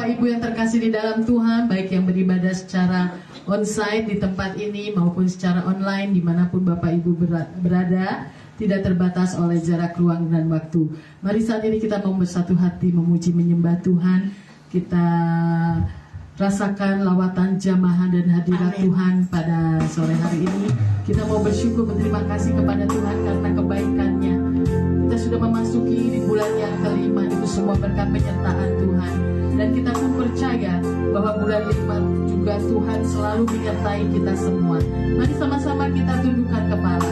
Bapak Ibu yang terkasih di dalam Tuhan, baik yang beribadah secara onsite di tempat ini maupun secara online dimanapun Bapak Ibu berada, tidak terbatas oleh jarak ruang dan waktu. Mari saat ini kita mau bersatu hati memuji menyembah Tuhan. Kita rasakan lawatan jamaah dan hadirat Tuhan pada sore hari ini. Kita mau bersyukur berterima kasih kepada Tuhan karena kebaikannya. Kita sudah memasuki di bulan yang kelima, itu semua berkat penyertaan Tuhan. Dan kita pun percaya bahwa bulan 5 juga Tuhan selalu menyertai kita semua. Mari sama-sama kita tundukkan kepala.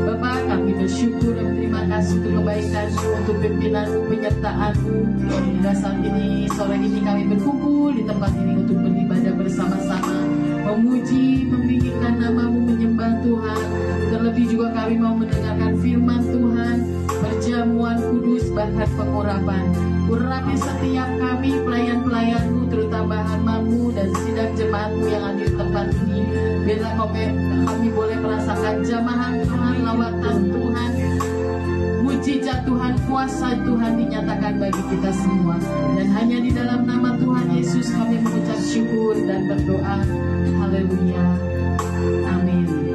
Bapak, kami bersyukur dan berterima kasih untuk kebaikan-Mu, untuk pimpinan-Mu, penyertaan-Mu. Hingga saat ini, sore ini kami berkumpul di tempat ini untuk beribadah bersama-sama, memuji, meninggikan nama-Mu, menyembah Tuhan. Terlebih juga kami mau mendengarkan firman Tuhan, perjamuan kudus, bahkan pengurapan. Urapi setiap kami, pelayan-pelayan-Mu, terutama hamba-Mu dan sidang jemaat-Mu yang ada di tempat ini. Biarlah kami boleh merasakan jamaah Tuhan, lawatan Tuhan, mujizat Tuhan, kuasa Tuhan dinyatakan bagi kita semua. Dan hanya di dalam nama Tuhan Yesus kami mengucap syukur dan berdoa. Haleluya. Amin.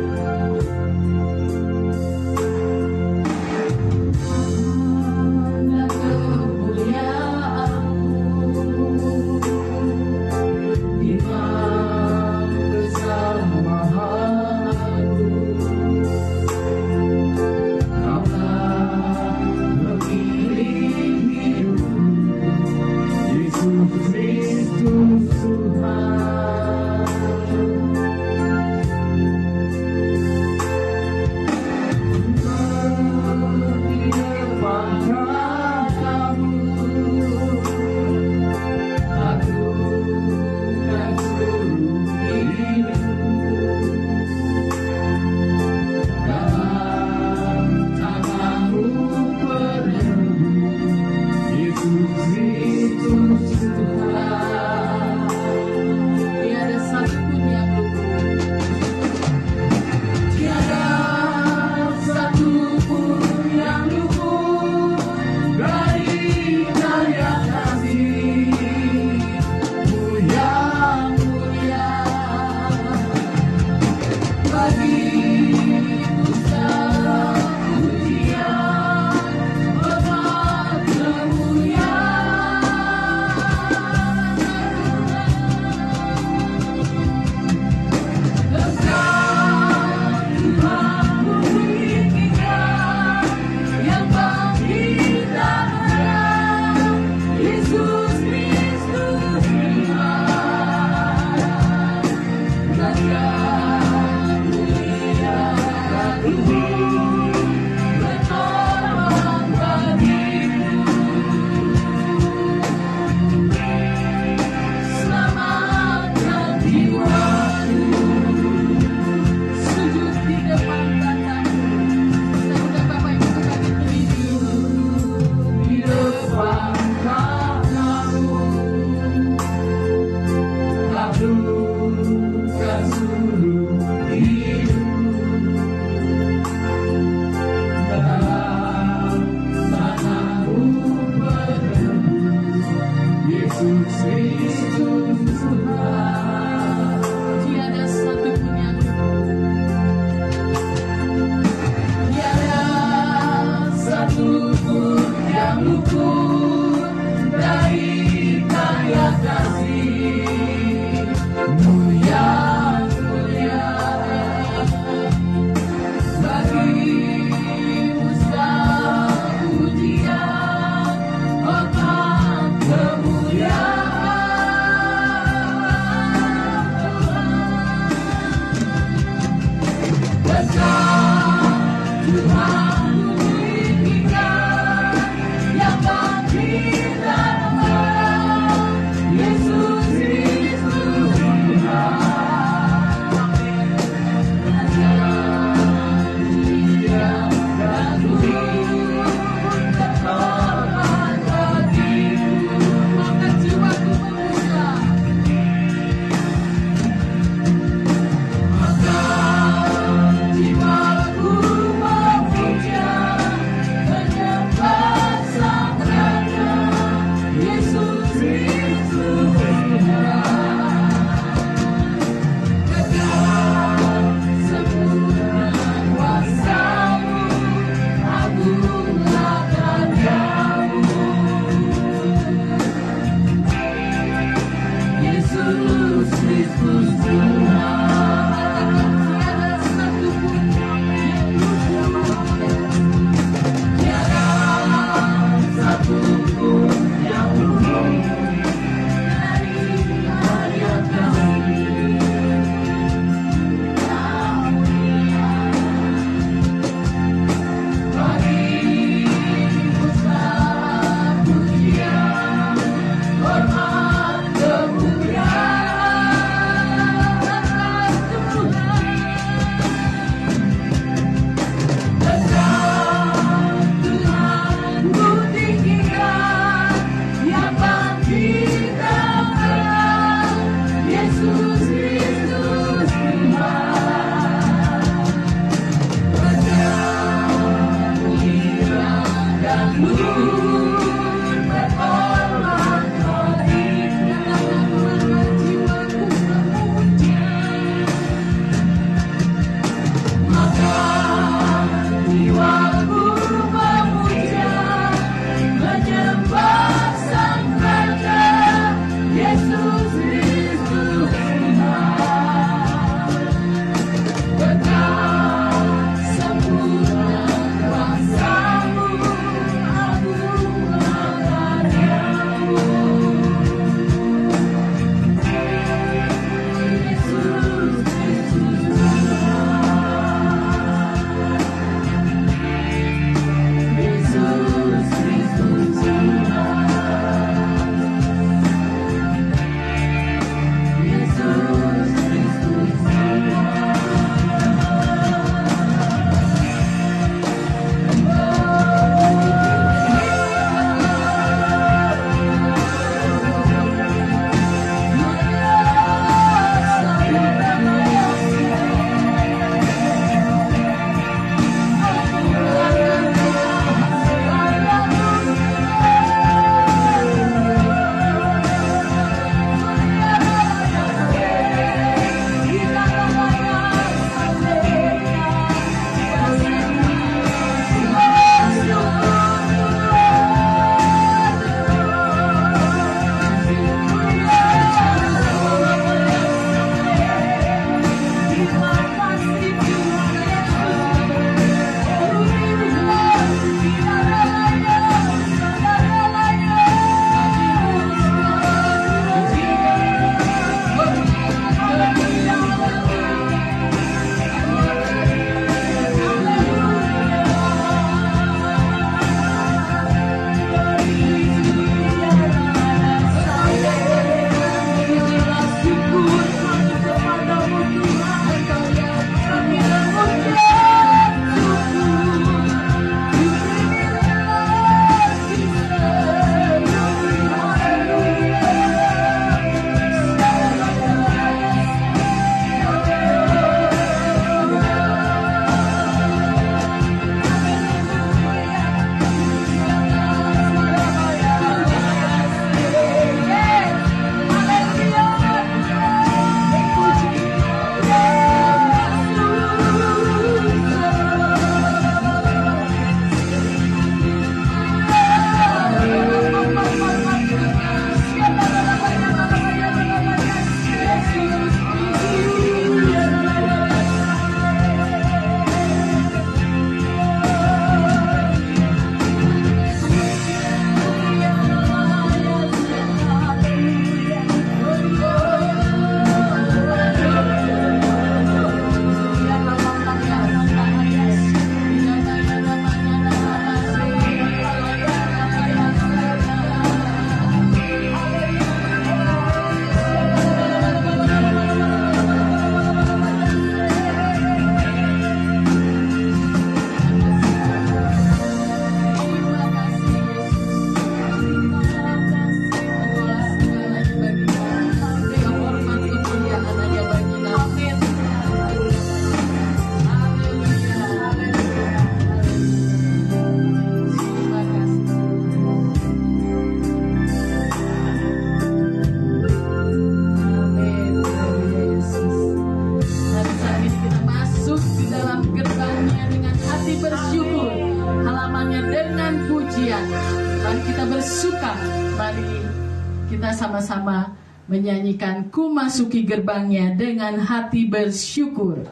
kita sama-sama menyanyikan Ku Masuki Gerbangnya dengan hati bersyukur.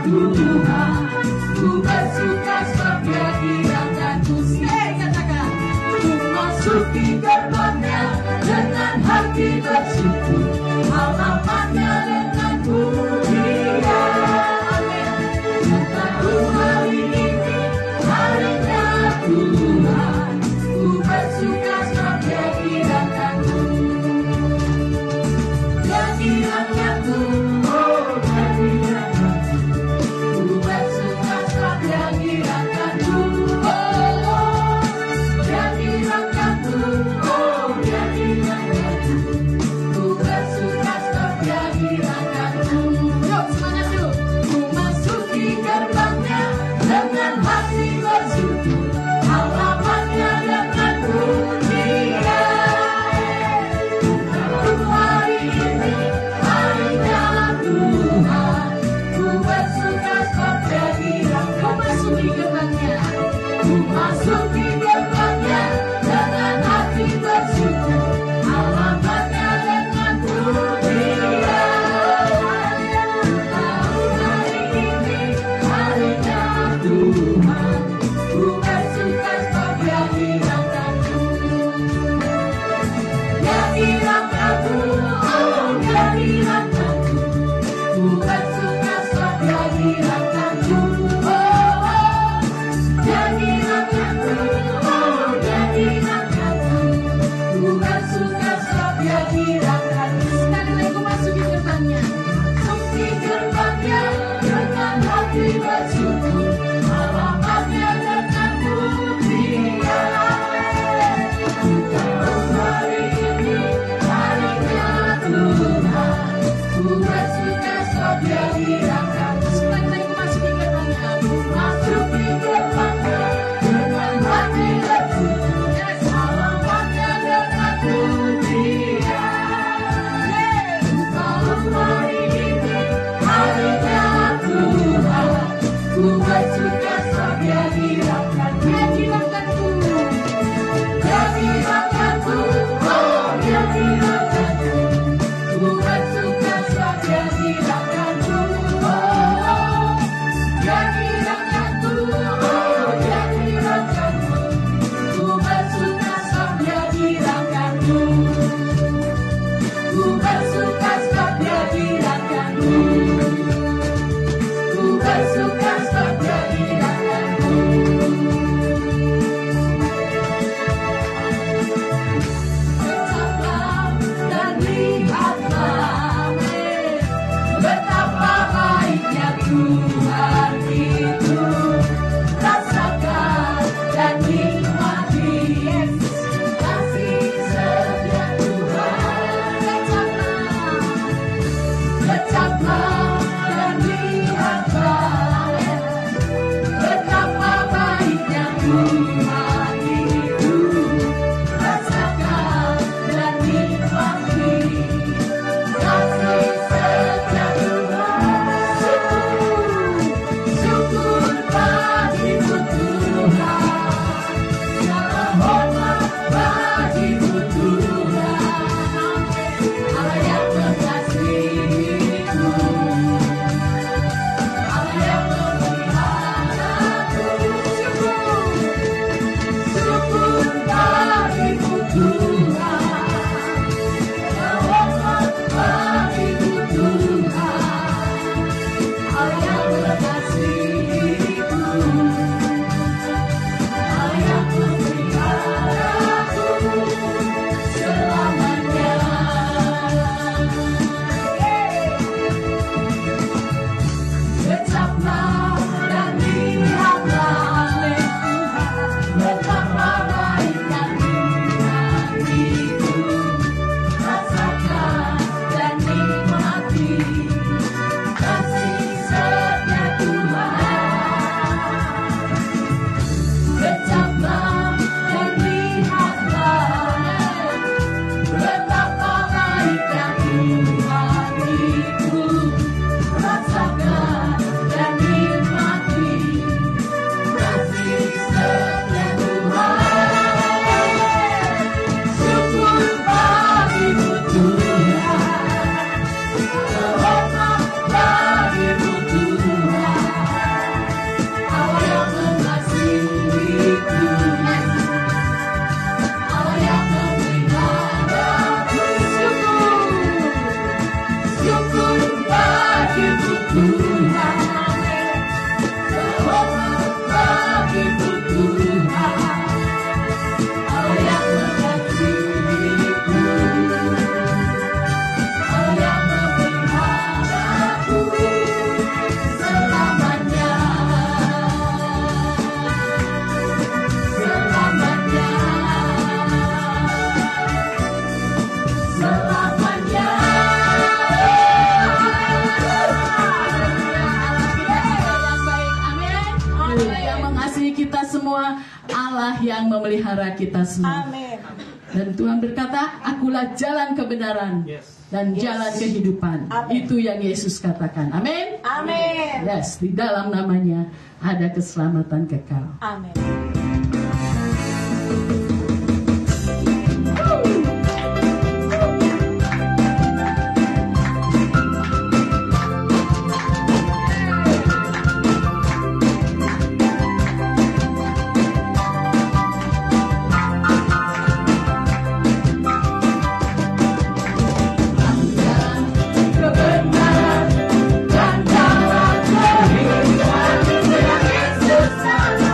Aku Allah yang memelihara kita semua. Amin. Dan Tuhan berkata, akulah jalan kebenaran dan jalan kehidupan. Amin. Itu yang Yesus katakan. Amin. Amin. Yes, di dalam namanya ada keselamatan kekal. Amin. Kebenaran dan jalan kehidupan, Yesus nama.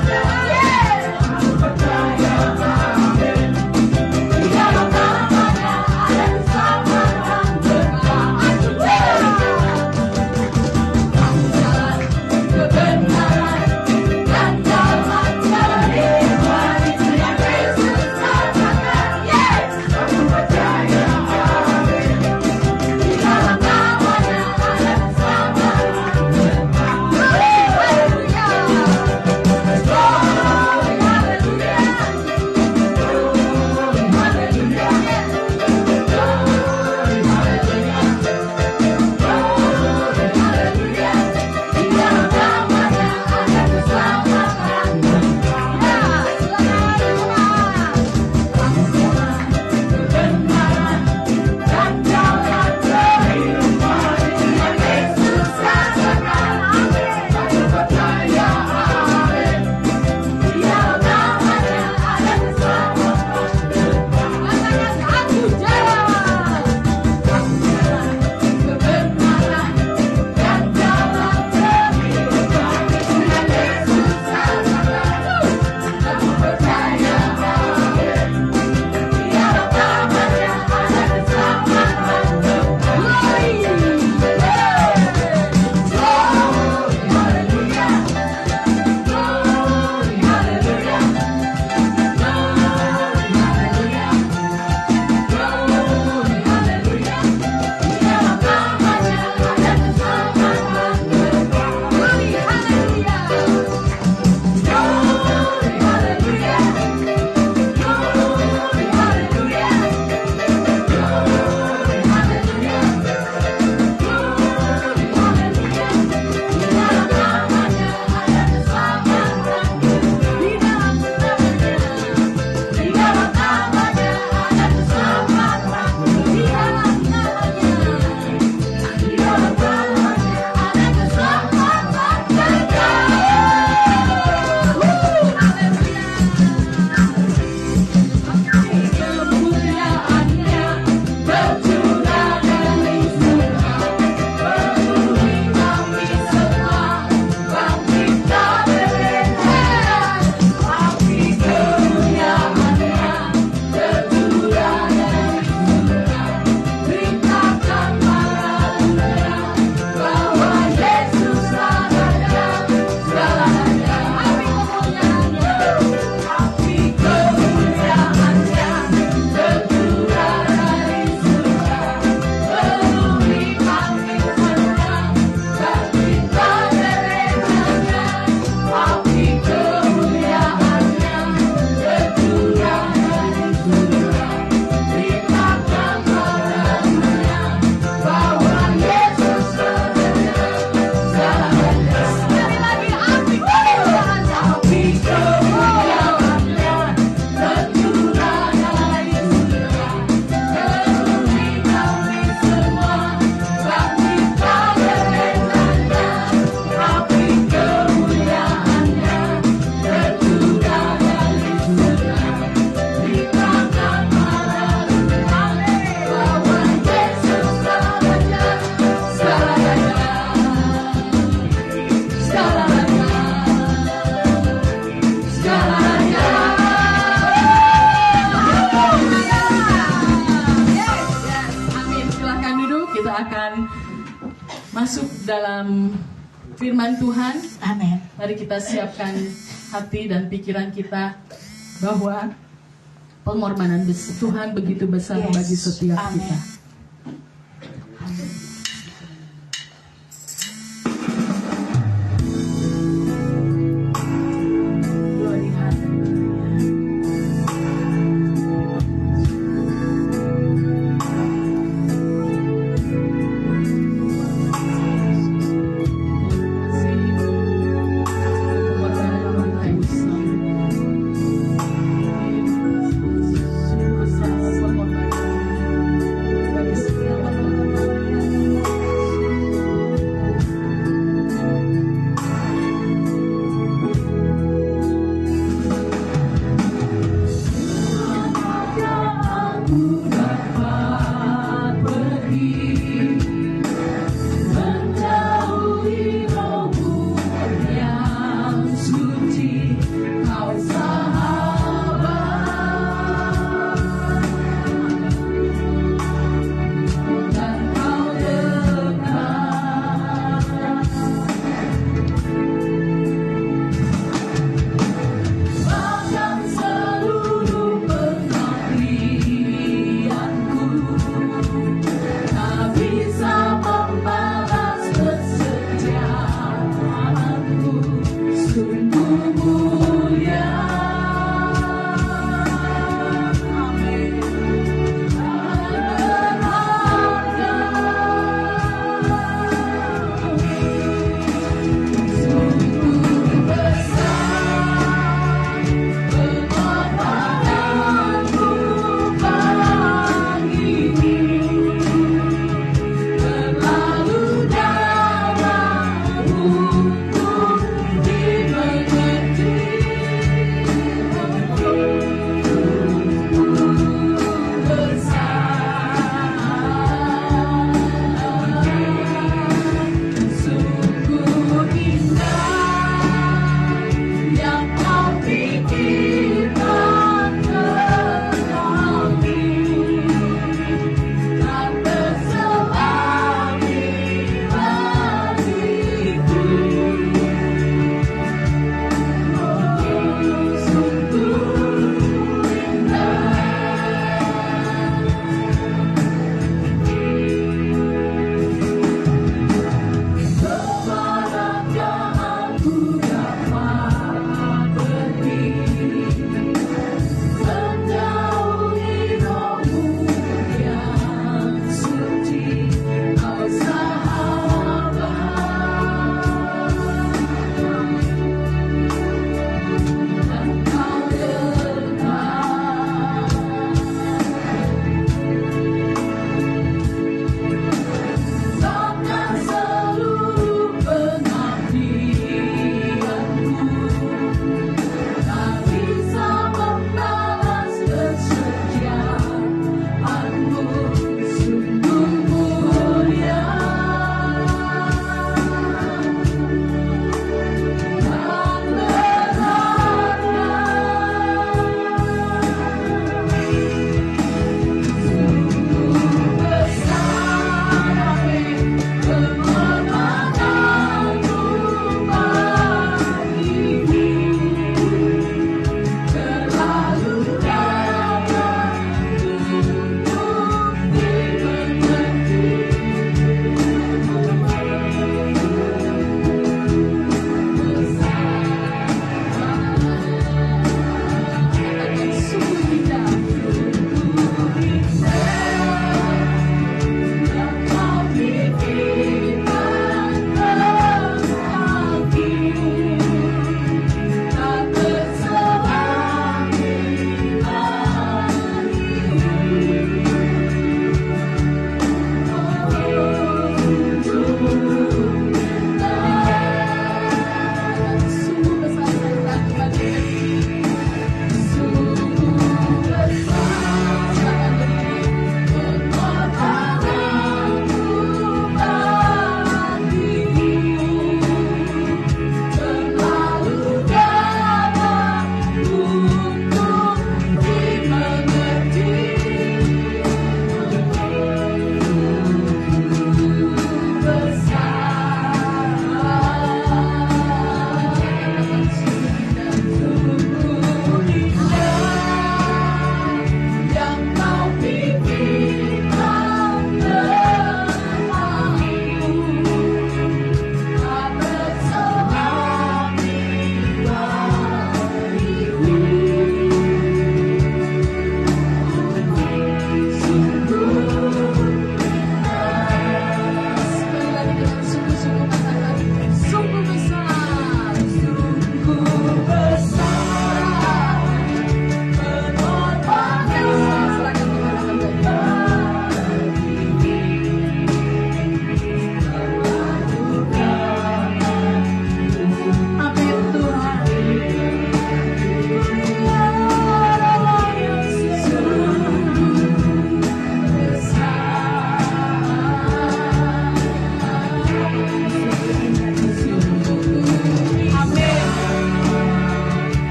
Silakan duduk, kita akan masuk dalam firman Tuhan. Amin. Mari kita siapkan hati dan pikiran kita bahwa pengorbanan Tuhan begitu besar bagi setiap kita.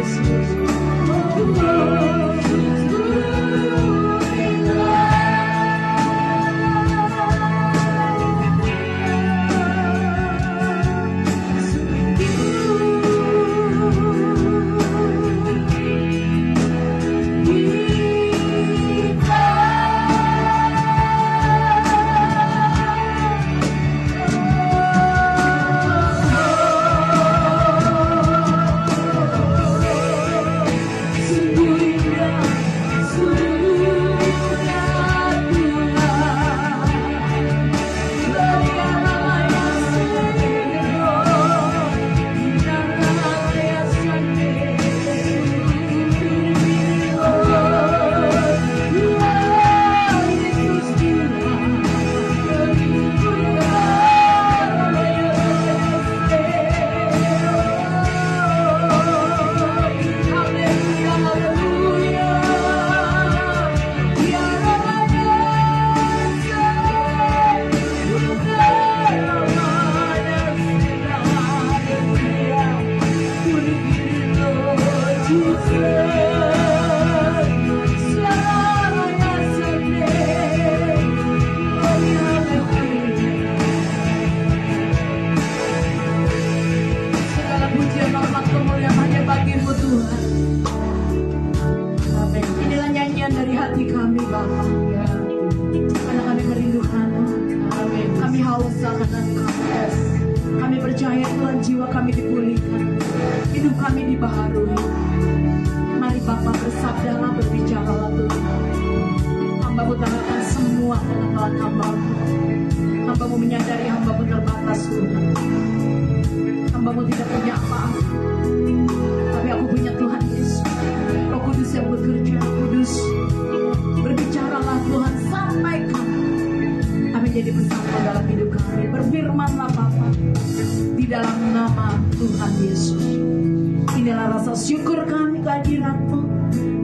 Yesus.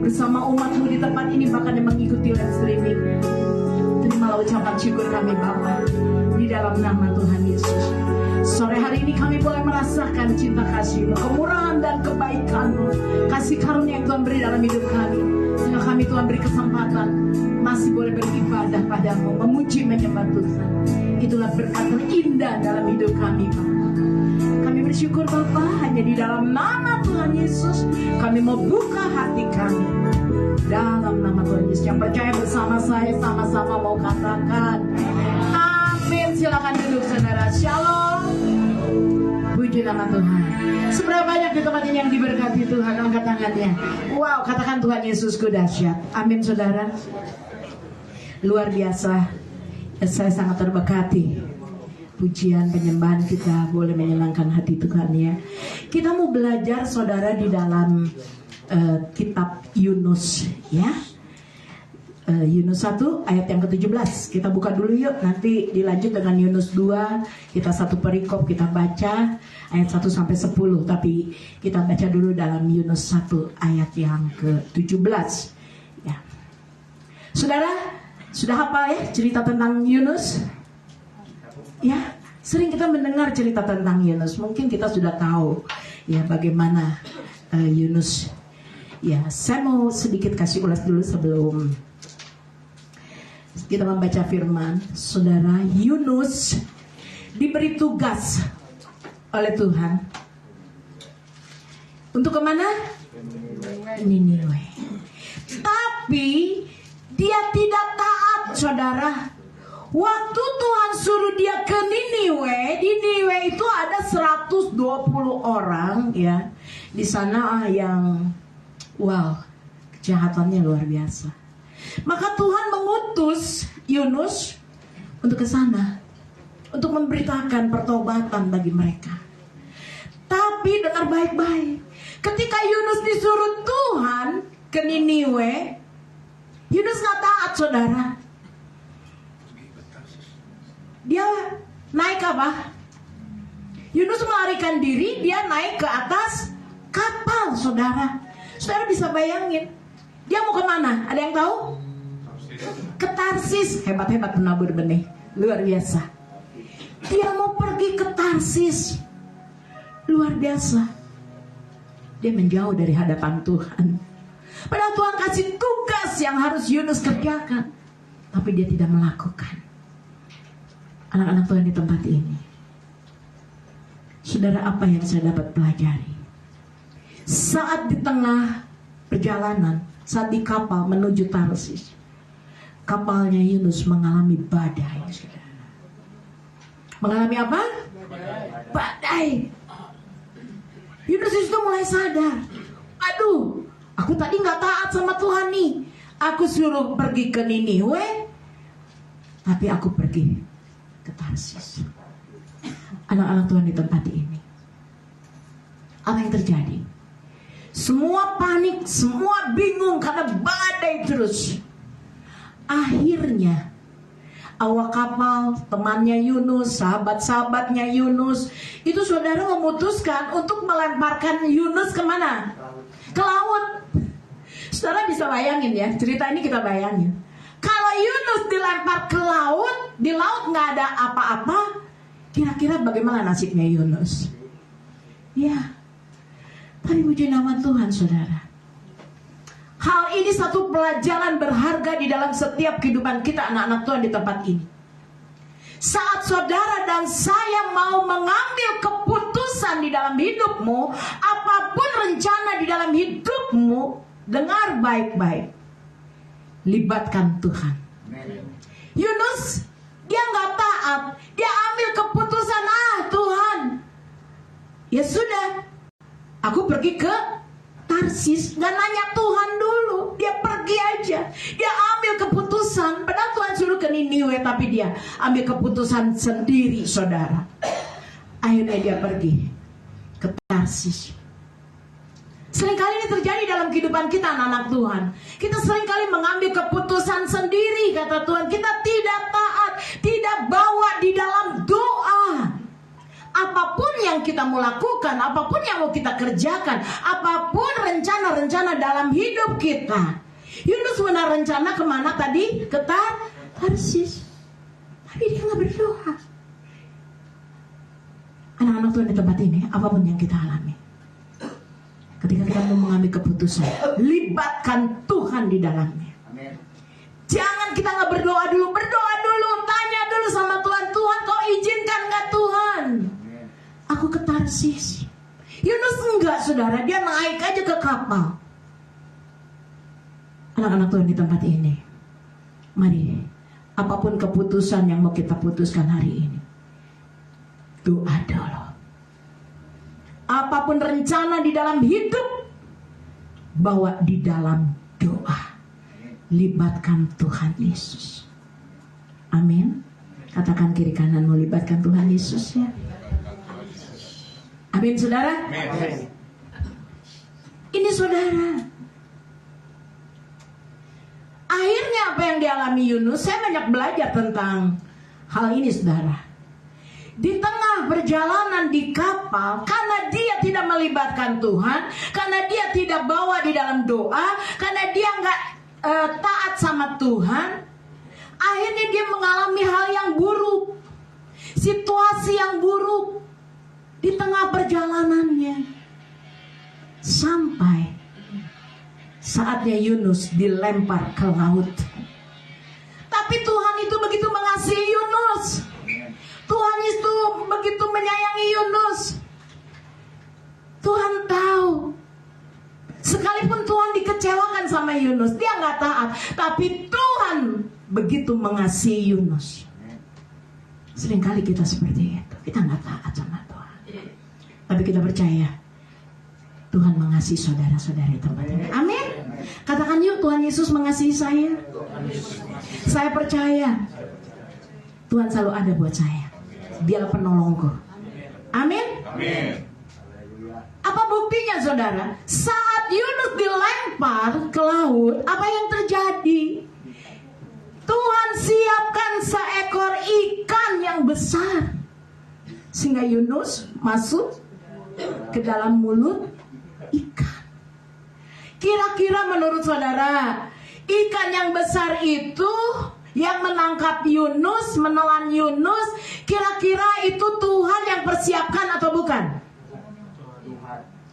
Bersama umat-Mu di tempat ini, bahkan yang mengikuti live streaming. Terimalah ucapan syukur kami Bapa di dalam nama Tuhan Yesus. Sore hari ini kami boleh merasakan cinta kasih-Mu, kemurahan dan kebaikan-Mu, kasih karunia yang Tuhan beri dalam hidup kami. Sehingga kami Tuhan beri kesempatan masih boleh beribadah pada-Mu, memuji menyembah Tuhan. Itulah berkat terindah dalam hidup kami Bapa. Kami bersyukur Bapa, hanya di dalam nama Tuhan Yesus kami mau buka hati kami. Dalam nama Tuhan Yesus, yang percaya bersama saya sama-sama mau katakan amin. Silakan duduk saudara. Shalom. Puji nama Tuhan. Seberapa banyak di tempat ini yang diberkati Tuhan? Angkat tangannya. Wow, katakan Tuhan Yesusku dahsyat. Amin saudara. Luar biasa. Saya sangat terberkati. Pujian penyembahan kita boleh menyenangkan hati Tuhan ya. Kita mau belajar saudara di dalam kitab Yunus ya. Yunus 1 ayat yang ke-17. Kita buka dulu yuk, nanti dilanjut dengan Yunus 2. Kita satu perikop kita baca ayat 1 sampai 10, tapi kita baca dulu dalam Yunus 1 ayat yang ke-17 ya. Saudara, sudah hafal ya cerita tentang Yunus? Ya, sering kita mendengar cerita tentang Yunus. Mungkin kita sudah tahu ya bagaimana Yunus. Ya, saya mau sedikit kasih ulas dulu sebelum kita membaca firman. Saudara, Yunus diberi tugas oleh Tuhan untuk kemana? Niniwe. Tapi dia tidak taat, saudara. Waktu Tuhan suruh dia ke Niniwe, di Niniwe itu ada 120 orang ya. Di sana yang wow, kejahatannya luar biasa. Maka Tuhan mengutus Yunus untuk ke sana, untuk memberitakan pertobatan bagi mereka. Tapi dengar baik-baik, ketika Yunus disuruh Tuhan ke Niniwe, Yunus nggak taat saudara. Dia naik apa? Yunus melarikan diri, dia naik ke atas kapal saudara. Saudara bisa bayangin, dia mau kemana? Ada yang tahu? Ke Tarsis. Hebat-hebat penabur benih, luar biasa. Dia mau pergi ke Tarsis, luar biasa. Dia menjauh dari hadapan Tuhan. Padahal Tuhan kasih tugas yang harus Yunus kerjakan, tapi dia tidak melakukan. Anak-anak Tuhan di tempat ini, saudara, apa yang saya dapat pelajari? Saat di tengah perjalanan, saat di kapal menuju Tarsis, kapalnya Yunus mengalami badai. Mengalami apa? Badai. Yunus itu mulai sadar, aduh, aku tadi nggak taat sama Tuhan nih. Aku suruh pergi ke Niniwe, tapi aku pergi ke Tarsis. Anak-anak Tuhan di tempat ini, apa yang terjadi? Semua panik, semua bingung karena badai terus. Akhirnya awak kapal, temannya Yunus, sahabat-sahabatnya Yunus, itu saudara memutuskan untuk melemparkan Yunus kemana? Ke laut. Saudara bisa bayangin ya, cerita ini kita bayangin. Kalau Yunus dilempar ke laut, di laut nggak ada apa-apa, kira-kira bagaimana nasibnya Yunus? Ya, tapi puji nama Tuhan, saudara. Hal ini satu pelajaran berharga di dalam setiap kehidupan kita, anak-anak Tuhan di tempat ini. Saat saudara dan saya mau mengambil keputusan di dalam hidupmu, apapun rencana di dalam hidupmu, dengar baik-baik, libatkan Tuhan. Yunus, dia nggak taat, dia ambil keputusan, Tuhan, ya sudah, aku pergi ke Tarsis, nggak nanya Tuhan dulu, dia pergi aja, dia ambil keputusan. Padahal Tuhan suruh ke Niniwe, tapi dia ambil keputusan sendiri, saudara. Akhirnya dia pergi ke Tarsis. Seringkali ini terjadi dalam kehidupan kita, anak-anak Tuhan. Kita seringkali mengambil keputusan sendiri, kata Tuhan. Kita tidak taat, tidak bawa di dalam doa. Apapun yang kita mau lakukan, apapun yang mau kita kerjakan, apapun rencana-rencana dalam hidup kita. Yunus benar rencana kemana tadi? Ke Tarsis. Tapi dia nggak berdoa. Anak-anak Tuhan di tempat ini, apapun yang kita alami, ketika kita mau mengambil keputusan, libatkan Tuhan di dalamnya. Amen. Jangan kita nggak berdoa dulu, tanya dulu sama Tuhan. Tuhan, kau izinkan nggak Tuhan? Amen. Aku ke Tarsis. Yunus enggak, saudara, dia naik aja ke kapal. Anak-anak Tuhan di tempat ini, mari, apapun keputusan yang mau kita putuskan hari ini, doa dulu. Apapun rencana di dalam hidup, bawa di dalam doa. Libatkan Tuhan Yesus. Amin. Katakan kiri kanan, mau libatkan Tuhan Yesus ya. Amin, saudara. Amin. Ini saudara, akhirnya apa yang dialami Yunus, saya banyak belajar tentang hal ini, saudara. Di tengah perjalanan di kapal, karena dia tidak melibatkan Tuhan, karena dia tidak bawa di dalam doa, karena dia nggak taat sama Tuhan, akhirnya dia mengalami hal yang buruk, situasi yang buruk di tengah perjalanannya, sampai saatnya Yunus dilempar ke laut. Tapi Tuhan itu begitu mengasihi Yunus, Tuhan itu begitu menyayangi Yunus. Tuhan tahu, sekalipun Tuhan dikecewakan sama Yunus, dia nggak taat, tapi Tuhan begitu mengasihi Yunus. Seringkali kita seperti itu, kita nggak taat sama Tuhan, tapi kita percaya Tuhan mengasihi saudara-saudari tempat ini. Amin. Katakan yuk, Tuhan Yesus mengasihi saya. Saya percaya Tuhan selalu ada buat saya. Dia penolongku. Amin. Amin. Apa buktinya, saudara? Saat Yunus dilempar ke laut, apa yang terjadi? Tuhan siapkan seekor ikan yang besar, sehingga Yunus masuk ke dalam mulut ikan. Kira-kira menurut saudara, ikan yang besar itu yang menangkap Yunus, menelan Yunus, kira-kira itu Tuhan yang persiapkan atau bukan?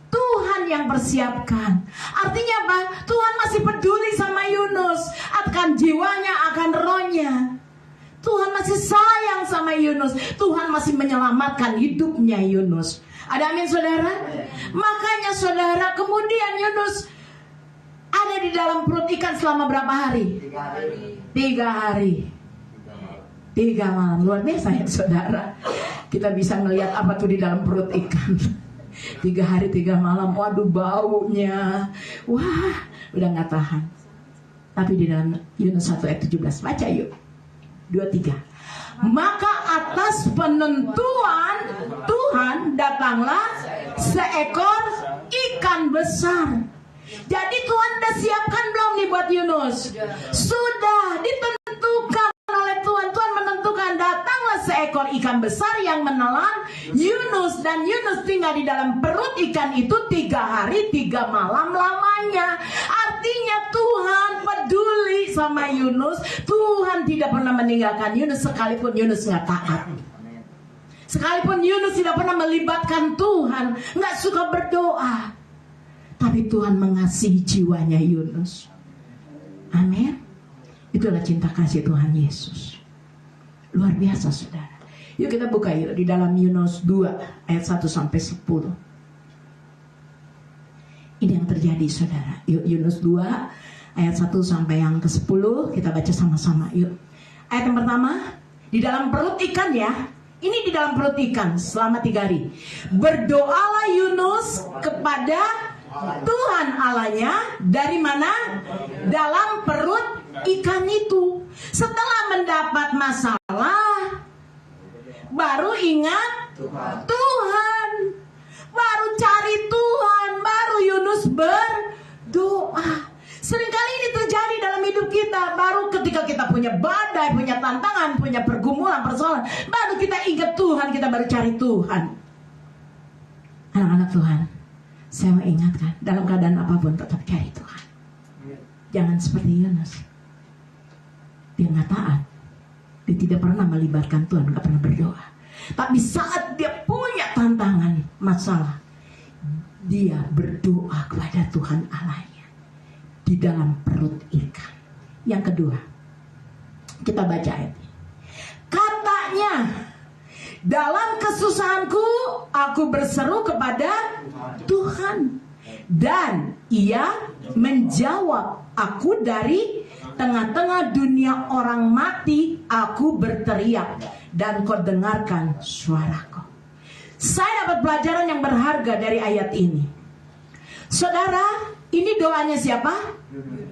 Tuhan Tuhan yang persiapkan. Artinya apa? Tuhan masih peduli sama Yunus, akan jiwanya, akan rohnya. Tuhan masih sayang sama Yunus. Tuhan masih menyelamatkan hidupnya Yunus. Ada amin saudara? Makanya saudara, kemudian Yunus ada di dalam perut ikan selama berapa hari? 3 hari. 3 malam. Luar biasa ya saudara. Kita bisa melihat apa tuh di dalam perut ikan. 3 hari 3 malam. Waduh, baunya. Wah, udah gak tahan. Tapi di dalam Yunus 1 ayat 17, baca yuk. 2-3. Maka atas penentuan Tuhan datanglah seekor ikan besar. Jadi Tuhan udah siapkan belum nih buat Yunus? Sudah ditentukan oleh Tuhan. Tuhan menentukan datanglah seekor ikan besar yang menelan Yunus. Dan Yunus tinggal di dalam perut ikan itu 3 hari 3 malam lamanya. Artinya Tuhan peduli sama Yunus. Tuhan tidak pernah meninggalkan Yunus sekalipun Yunus gak taat. Sekalipun Yunus tidak pernah melibatkan Tuhan, gak suka berdoa, tapi Tuhan mengasihi jiwanya Yunus. Amin. Itulah cinta kasih Tuhan Yesus. Luar biasa saudara. Yuk kita buka yuk di dalam Yunus 2 ayat 1 sampai 10. Ini yang terjadi saudara. Yuk Yunus 2 ayat 1 sampai yang ke 10. Kita baca sama-sama yuk. Ayat yang pertama, di dalam perut ikan ya. Ini di dalam perut ikan selama 3 hari. Berdoalah Yunus kepada Tuhan Allahnya. Dari mana? Dalam perut ikan itu. Setelah mendapat masalah, baru ingat Tuhan. Baru cari Tuhan. Baru Yunus berdoa. Seringkali ini terjadi dalam hidup kita. Baru ketika kita punya badai, punya tantangan, punya pergumulan, persoalan, baru kita ingat Tuhan, kita baru cari Tuhan. Anak-anak Tuhan, saya mau ingatkan, dalam keadaan apapun tetap cari Tuhan. Jangan seperti Yunus. Dia nggak taat. Dia tidak pernah melibatkan Tuhan, nggak pernah berdoa. Tapi saat dia punya tantangan, masalah, dia berdoa kepada Tuhan Allahnya di dalam perut ikan. Yang kedua, kita baca ayat ini. Katanya, dalam kesusahanku aku berseru kepada Tuhan, dan Ia menjawab aku. Dari tengah-tengah dunia orang mati aku berteriak, dan Kau dengarkan suaraku. Saya dapat pelajaran yang berharga dari ayat ini. Saudara, ini doanya siapa?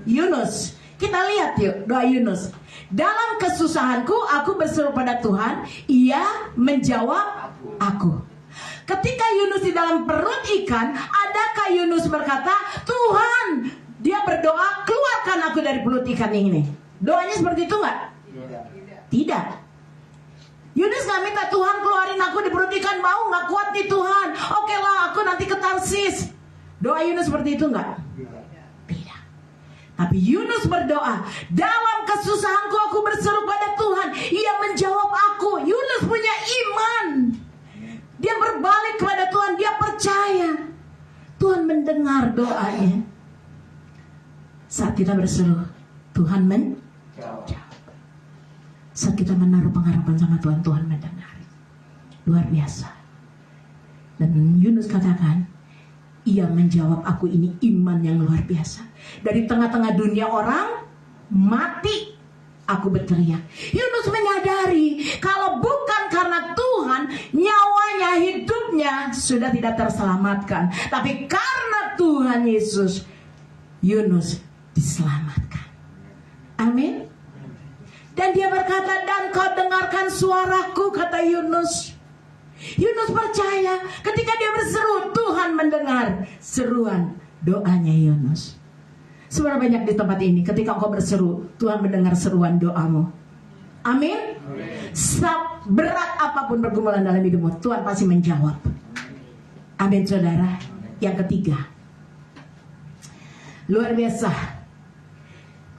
Yunus. Kita lihat yuk doa Yunus. Dalam kesusahanku aku berseru pada Tuhan, Ia menjawab aku. Ketika Yunus di dalam perut ikan, adakah Yunus berkata, Tuhan, dia berdoa, keluarkan aku dari perut ikan ini? Doanya seperti itu nggak? Tidak. Yunus nggak minta Tuhan keluarin aku di perut ikan, mau nggak kuat nih Tuhan? Oke lah, aku nanti ke Tarsis. Doa Yunus seperti itu nggak? Tidak. Tapi Yunus berdoa, dalam kesusahanku aku berseru pada Tuhan, Ia menjawab aku. Yunus punya iman. Dia berbalik kepada Tuhan, dia percaya Tuhan mendengar doanya. Saat kita berseru, Tuhan menjawab. Saat kita menaruh pengharapan sama Tuhan, Tuhan mendengar. Luar biasa. Dan Yunus katakan, Ia menjawab aku. Ini iman yang luar biasa. Dari tengah-tengah dunia orang mati, aku berteriak. Yunus menyadari kalau bukan karena Tuhan, nyawanya, hidupnya sudah tidak terselamatkan. Tapi karena Tuhan Yesus, Yunus diselamatkan. Amin. Dan dia berkata, dan Kau dengarkan suaraku, kata Yunus. Yunus percaya ketika dia berseru, Tuhan mendengar seruan doanya Yunus. Seberapa banyak di tempat ini ketika engkau berseru, Tuhan mendengar seruan doamu. Amin. Berat apapun pergumulan dalam hidupmu, Tuhan pasti menjawab. Amin saudara. Yang ketiga, luar biasa.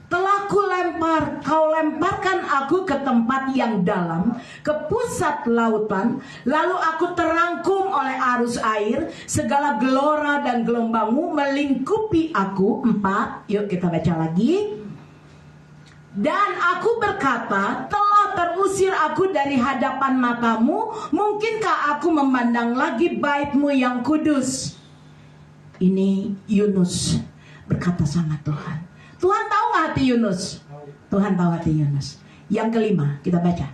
Telah kau lemparkan aku ke tempat yang dalam, ke pusat lautan, lalu aku terangkum oleh arus air, segala gelora dan gelombangmu melingkupi aku. 4, yuk kita baca lagi. Dan aku berkata, telah terusir aku dari hadapan matamu, mungkinkah aku memandang lagi bait-Mu yang kudus? Ini Yunus berkata sama Tuhan. Tuhan tahu gak hati Yunus? Tuhan tahu hati Yunus. Yang kelima, kita baca.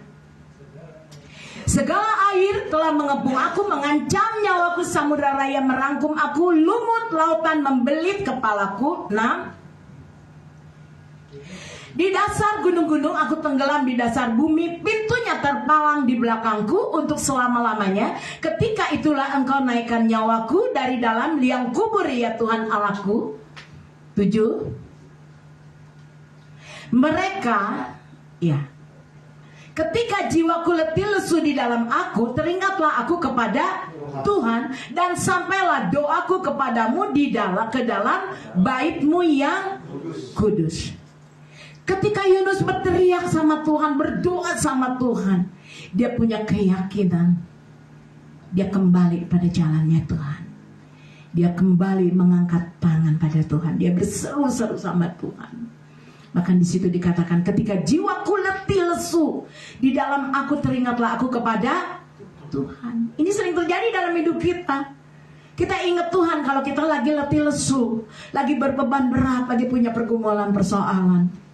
Segala air telah mengepung aku, mengancam nyawaku, samudra raya merangkum aku, lumut lautan membelit kepalaku. 6. Di dasar gunung-gunung aku tenggelam di dasar bumi, pintunya terpalang di belakangku untuk selama-lamanya. Ketika itulah engkau naikkan nyawaku dari dalam liang kubur, ya Tuhan Allahku. 7. Mereka, ya, ketika jiwaku letih lesu di dalam aku, teringatlah aku kepada Tuhan, dan sampailah doaku kepadamu ke dalam bait-Mu yang kudus. Ketika Yunus berteriak sama Tuhan, berdoa sama Tuhan, dia punya keyakinan. Dia kembali pada jalannya Tuhan. Dia kembali mengangkat tangan pada Tuhan. Dia berseru-seru sama Tuhan. Bahkan di situ dikatakan, ketika jiwaku letih lesu, di dalam aku teringatlah aku kepada Tuhan. Ini sering terjadi dalam hidup kita. Kita ingat Tuhan kalau kita lagi letih lesu, lagi berbeban berat, lagi punya pergumulan, persoalan.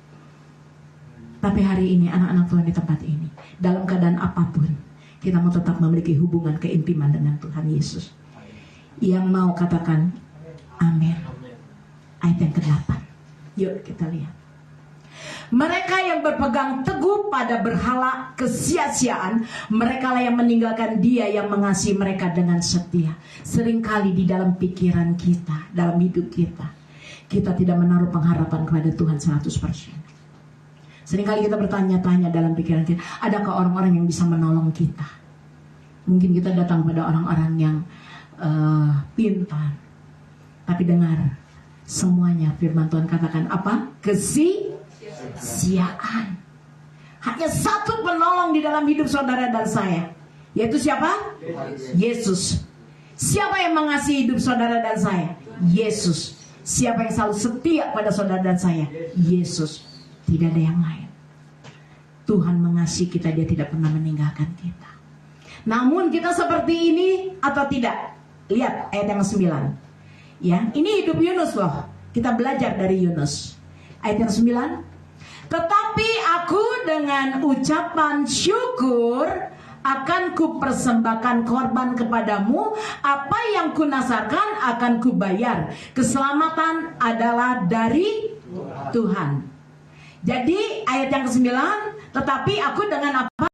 Tapi hari ini anak-anak Tuhan di tempat ini, dalam keadaan apapun, kita mau tetap memiliki hubungan keintiman dengan Tuhan Yesus. Yang mau katakan amin. Ayat yang ke-8. Yuk kita lihat. Mereka yang berpegang teguh pada berhala kesia-siaan, mereka lah yang meninggalkan Dia yang mengasihi mereka dengan setia. Seringkali di dalam pikiran kita, dalam hidup kita, kita tidak menaruh pengharapan kepada Tuhan 100%. Seringkali kita bertanya-tanya dalam pikiran kita, adakah orang-orang yang bisa menolong kita? Mungkin kita datang pada orang-orang yang pintar. Tapi dengar, semuanya firman Tuhan katakan apa? Kesia-siaan. Hanya satu penolong di dalam hidup saudara dan saya, yaitu siapa? Yesus. Siapa yang mengasihi hidup saudara dan saya? Yesus. Siapa yang selalu setia pada saudara dan saya? Yesus. Tidak ada yang lain. Tuhan mengasihi kita, Dia tidak pernah meninggalkan kita. Namun kita seperti ini atau tidak? Lihat ayat yang 9. Ya, ini hidup Yunus loh. Kita belajar dari Yunus. Ayat yang 9. Tetapi aku dengan ucapan syukur akan kupersembahkan korban kepadamu, apa yang kunasarkan akan kubayar. Keselamatan adalah dari Tuhan. Jadi ayat yang ke-9, tetapi aku dengan apa?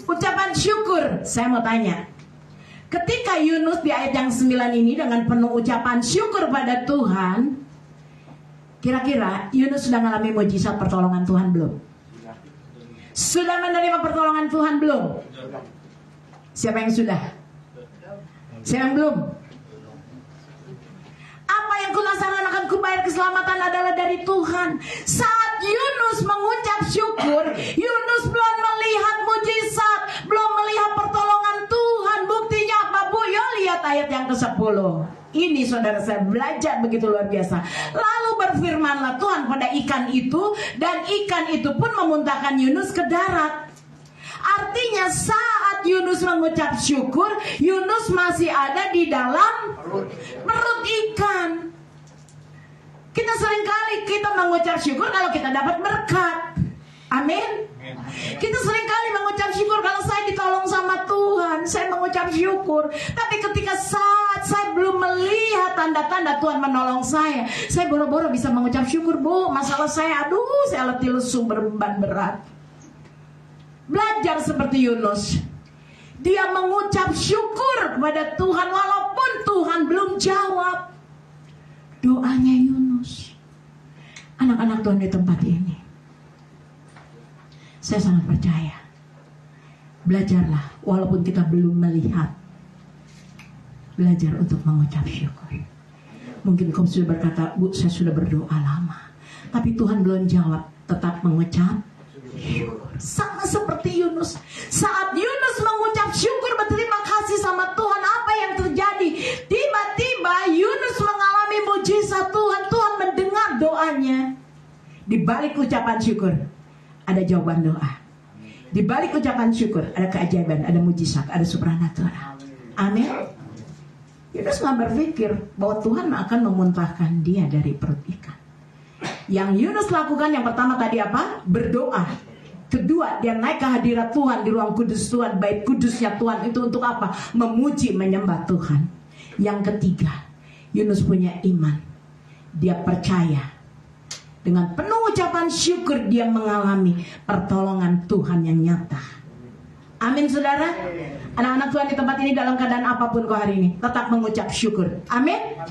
Ucapan syukur. Saya mau tanya, ketika Yunus di ayat yang 9 ini dengan penuh ucapan syukur pada Tuhan, kira-kira Yunus sudah mengalami mujizat pertolongan Tuhan belum? Sudah menerima pertolongan Tuhan belum? Siapa yang sudah? Siapa yang belum? Apa yang kunasarkan akan kubayar, keselamatan adalah dari Tuhan. Saat Yunus mengucap syukur, Yunus belum melihat mujizat, belum melihat pertolongan Tuhan. Buktinya apa, Bu? Yo, lihat ayat yang ke-10. Ini saudara saya belajar begitu luar biasa. Lalu berfirmanlah Tuhan pada ikan itu, dan ikan itu pun memuntahkan Yunus ke darat. Artinya saat Yunus mengucap syukur, Yunus masih ada di dalam perut ikan. Kita seringkali kita mengucap syukur kalau kita dapat berkat. Amin. Kita seringkali mengucap syukur kalau saya ditolong sama Tuhan, saya mengucap syukur. Tapi ketika saat saya belum melihat tanda-tanda Tuhan menolong saya boro-boro bisa mengucap syukur, Bu. Masalah saya, saya letih lesu, berbeban berat. Belajar seperti Yunus. Dia mengucap syukur kepada Tuhan walaupun Tuhan belum jawab doanya Yunus. Anak-anak Tuhan di tempat ini, saya sangat percaya, belajarlah walaupun kita belum melihat. Belajar untuk mengucap syukur. Mungkin kau sudah berkata, Bu, saya sudah berdoa lama, tapi Tuhan belum jawab. Tetap mengucap syukur. Sama seperti Yunus. Saat Yunus mengucap syukur, berterima kasih Di balik ucapan syukur ada jawaban doa. Di balik ucapan syukur ada keajaiban, ada mujizat, ada supranatural. Amin. Yunus nggak berpikir bahwa Tuhan akan memuntahkan dia dari perut ikan. Yang Yunus lakukan yang pertama tadi apa? Berdoa. Kedua, dia naik ke hadirat Tuhan di ruang kudus Tuhan, bait kudusnya Tuhan. Itu untuk apa? Memuji, menyembah Tuhan. Yang ketiga, Yunus punya iman. Dia percaya. Dengan penuh ucapan syukur dia mengalami pertolongan Tuhan yang nyata. Amin saudara. Anak-anak Tuhan di tempat ini dalam keadaan apapun kau hari ini, tetap mengucap syukur. Amin.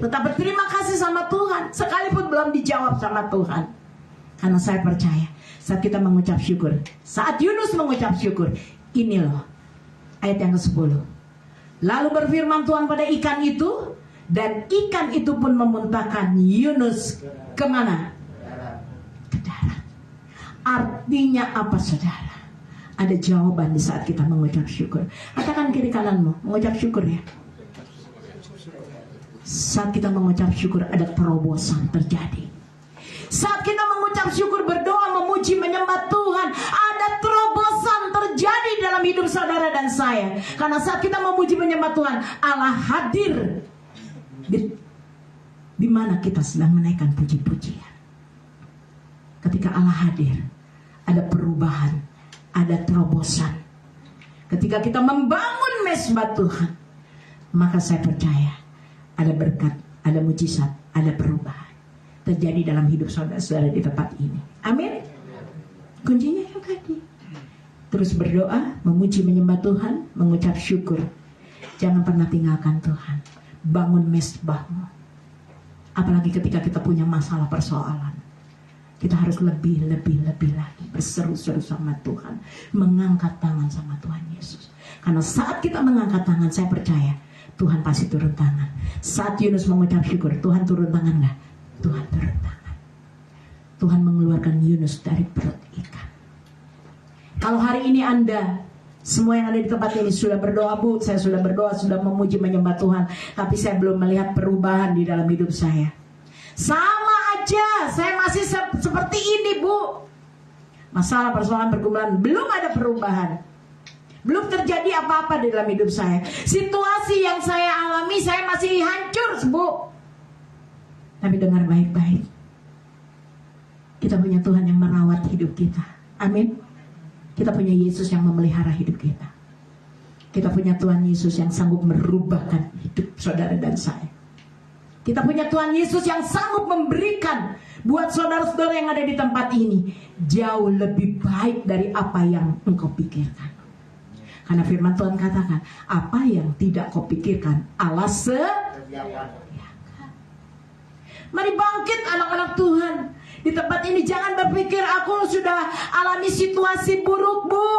Tetap berterima kasih sama Tuhan, sekalipun belum dijawab sama Tuhan. Karena saya percaya saat kita mengucap syukur, saat Yunus mengucap syukur, ini loh ayat yang ke-10. Lalu berfirman Tuhan pada ikan itu, dan ikan itu pun memuntahkan Yunus kemana? Ke darat. Artinya apa saudara? Ada jawaban di saat kita mengucap syukur. Katakan kiri kananmu, mengucap syukur ya. Saat kita mengucap syukur ada terobosan terjadi. Saat kita mengucap syukur, berdoa, memuji, menyembah Tuhan, ada terobosan terjadi dalam hidup saudara dan saya. Karena saat kita memuji, menyembah Tuhan, Allah hadir di mana kita sedang menaikkan puji-pujian. Ketika Allah hadir, ada perubahan, ada terobosan. Ketika kita membangun mesbah Tuhan, maka saya percaya ada berkat, ada mujizat, ada perubahan terjadi dalam hidup saudara-saudara di tempat ini. Amin. Kuncinya yang tadi. Terus berdoa, memuji, menyembah Tuhan, mengucap syukur. Jangan pernah tinggalkan Tuhan. Bangun mesbahmu. Apalagi ketika kita punya masalah persoalan, kita harus lebih lagi berseru-seru sama Tuhan, mengangkat tangan sama Tuhan Yesus. Karena saat kita mengangkat tangan, saya percaya Tuhan pasti turun tangan. Saat Yunus mengucap syukur, Tuhan turun tangan nggak? Tuhan turun tangan. Tuhan mengeluarkan Yunus dari perut ikan. Kalau hari ini Anda, semua yang ada di tempat ini sudah berdoa, Bu, saya sudah berdoa, sudah memuji, menyembah Tuhan, tapi saya belum melihat perubahan di dalam hidup saya. Sama aja, saya masih seperti ini, Bu. Masalah, persoalan, pergumulan, belum ada perubahan. Belum terjadi apa-apa di dalam hidup saya. Situasi yang saya alami, saya masih hancur, Bu. Tapi dengar baik-baik. Kita punya Tuhan yang merawat hidup kita. Amin. Kita punya Yesus yang memelihara hidup kita. Kita punya Tuhan Yesus yang sanggup merubahkan hidup saudara dan saya. Kita punya Tuhan Yesus yang sanggup memberikan buat saudara-saudara yang ada di tempat ini jauh lebih baik dari apa yang engkau pikirkan. Karena firman Tuhan katakan, apa yang tidak kau pikirkan Allah sediakan. Mari bangkit anak-anak Tuhan. Di tempat ini jangan berpikir aku sudah alami situasi buruk, Bu.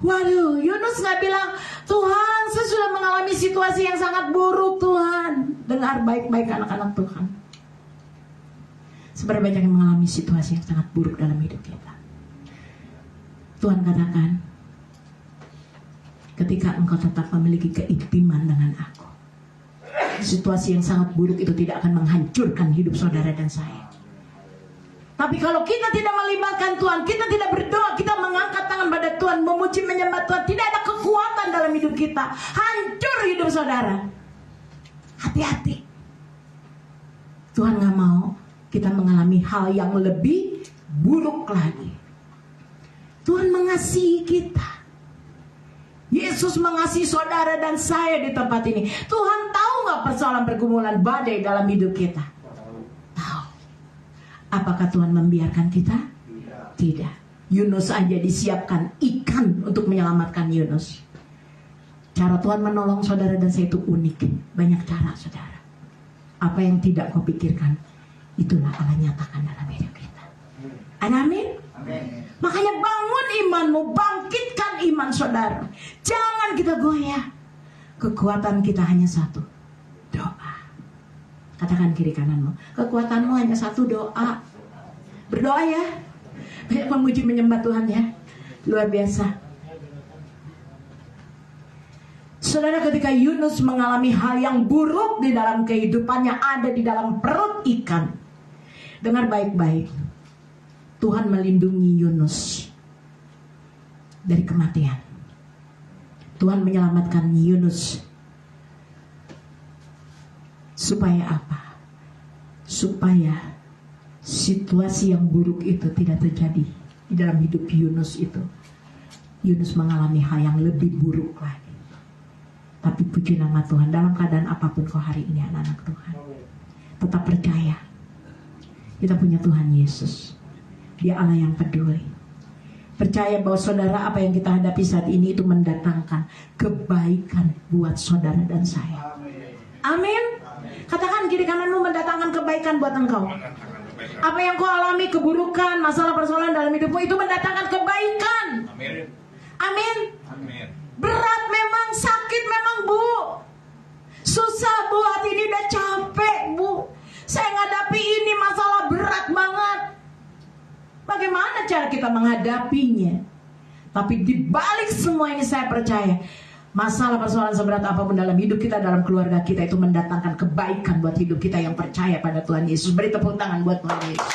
Waduh, Yunus gak bilang, Tuhan saya sudah mengalami situasi yang sangat buruk, Tuhan. Dengar baik-baik anak-anak Tuhan. Seberapa banyak yang mengalami situasi yang sangat buruk dalam hidup kita. Tuhan katakan, ketika engkau tetap memiliki keintiman dengan aku, situasi yang sangat buruk itu tidak akan menghancurkan hidup saudara dan saya. Tapi kalau kita tidak melibatkan Tuhan, kita tidak berdoa, kita mengangkat tangan pada Tuhan, memuji, menyembah Tuhan, tidak ada kekuatan dalam hidup kita, hancur hidup saudara. Hati-hati. Tuhan gak mau kita mengalami hal yang lebih buruk lagi. Tuhan mengasihi kita. Yesus mengasihi saudara dan saya di tempat ini. Tuhan tahu gak persoalan pergumulan badai dalam hidup kita? Apakah Tuhan membiarkan kita? Tidak. Yunus aja disiapkan ikan untuk menyelamatkan Yunus. Cara Tuhan menolong saudara dan saya itu unik. Banyak cara saudara. Apa yang tidak kau pikirkan, itulah Allah nyatakan dalam hidup kita. Amin. Makanya bangun imanmu, bangkitkan iman saudara. Jangan kita goyah. Kekuatan kita hanya satu, doa. Katakan kiri kananmu, kekuatanmu hanya satu, doa. Berdoa ya. Banyak memuji menyembah Tuhan ya. Luar biasa. Saudara, ketika Yunus mengalami hal yang buruk di dalam kehidupannya, ada di dalam perut ikan. Dengar baik-baik. Tuhan melindungi Yunus dari kematian. Tuhan menyelamatkan Yunus. Supaya apa? Supaya situasi yang buruk itu tidak terjadi di dalam hidup Yunus itu. Yunus mengalami hal yang lebih buruk lagi. Tapi puji nama Tuhan, dalam keadaan apapun kau hari ini anak-anak Tuhan, tetap percaya. Kita punya Tuhan Yesus. Dia Allah yang peduli. Percaya bahwa saudara, apa yang kita hadapi saat ini itu mendatangkan kebaikan buat saudara dan saya. Amin. Katakan kiri kananmu, mendatangkan kebaikan buat engkau. Apa yang kau alami, keburukan, masalah persoalan dalam hidupmu, itu mendatangkan kebaikan. Amin. Berat memang, sakit memang Bu. Susah Bu, hati ini udah capek Bu. Saya ngadapi ini masalah berat banget. Bagaimana cara kita menghadapinya? Tapi di balik semua ini saya percaya, masalah persoalan seberat apapun dalam hidup kita, dalam keluarga kita, itu mendatangkan kebaikan buat hidup kita yang percaya pada Tuhan Yesus. Beri tepuk tangan buat Tuhan Yesus.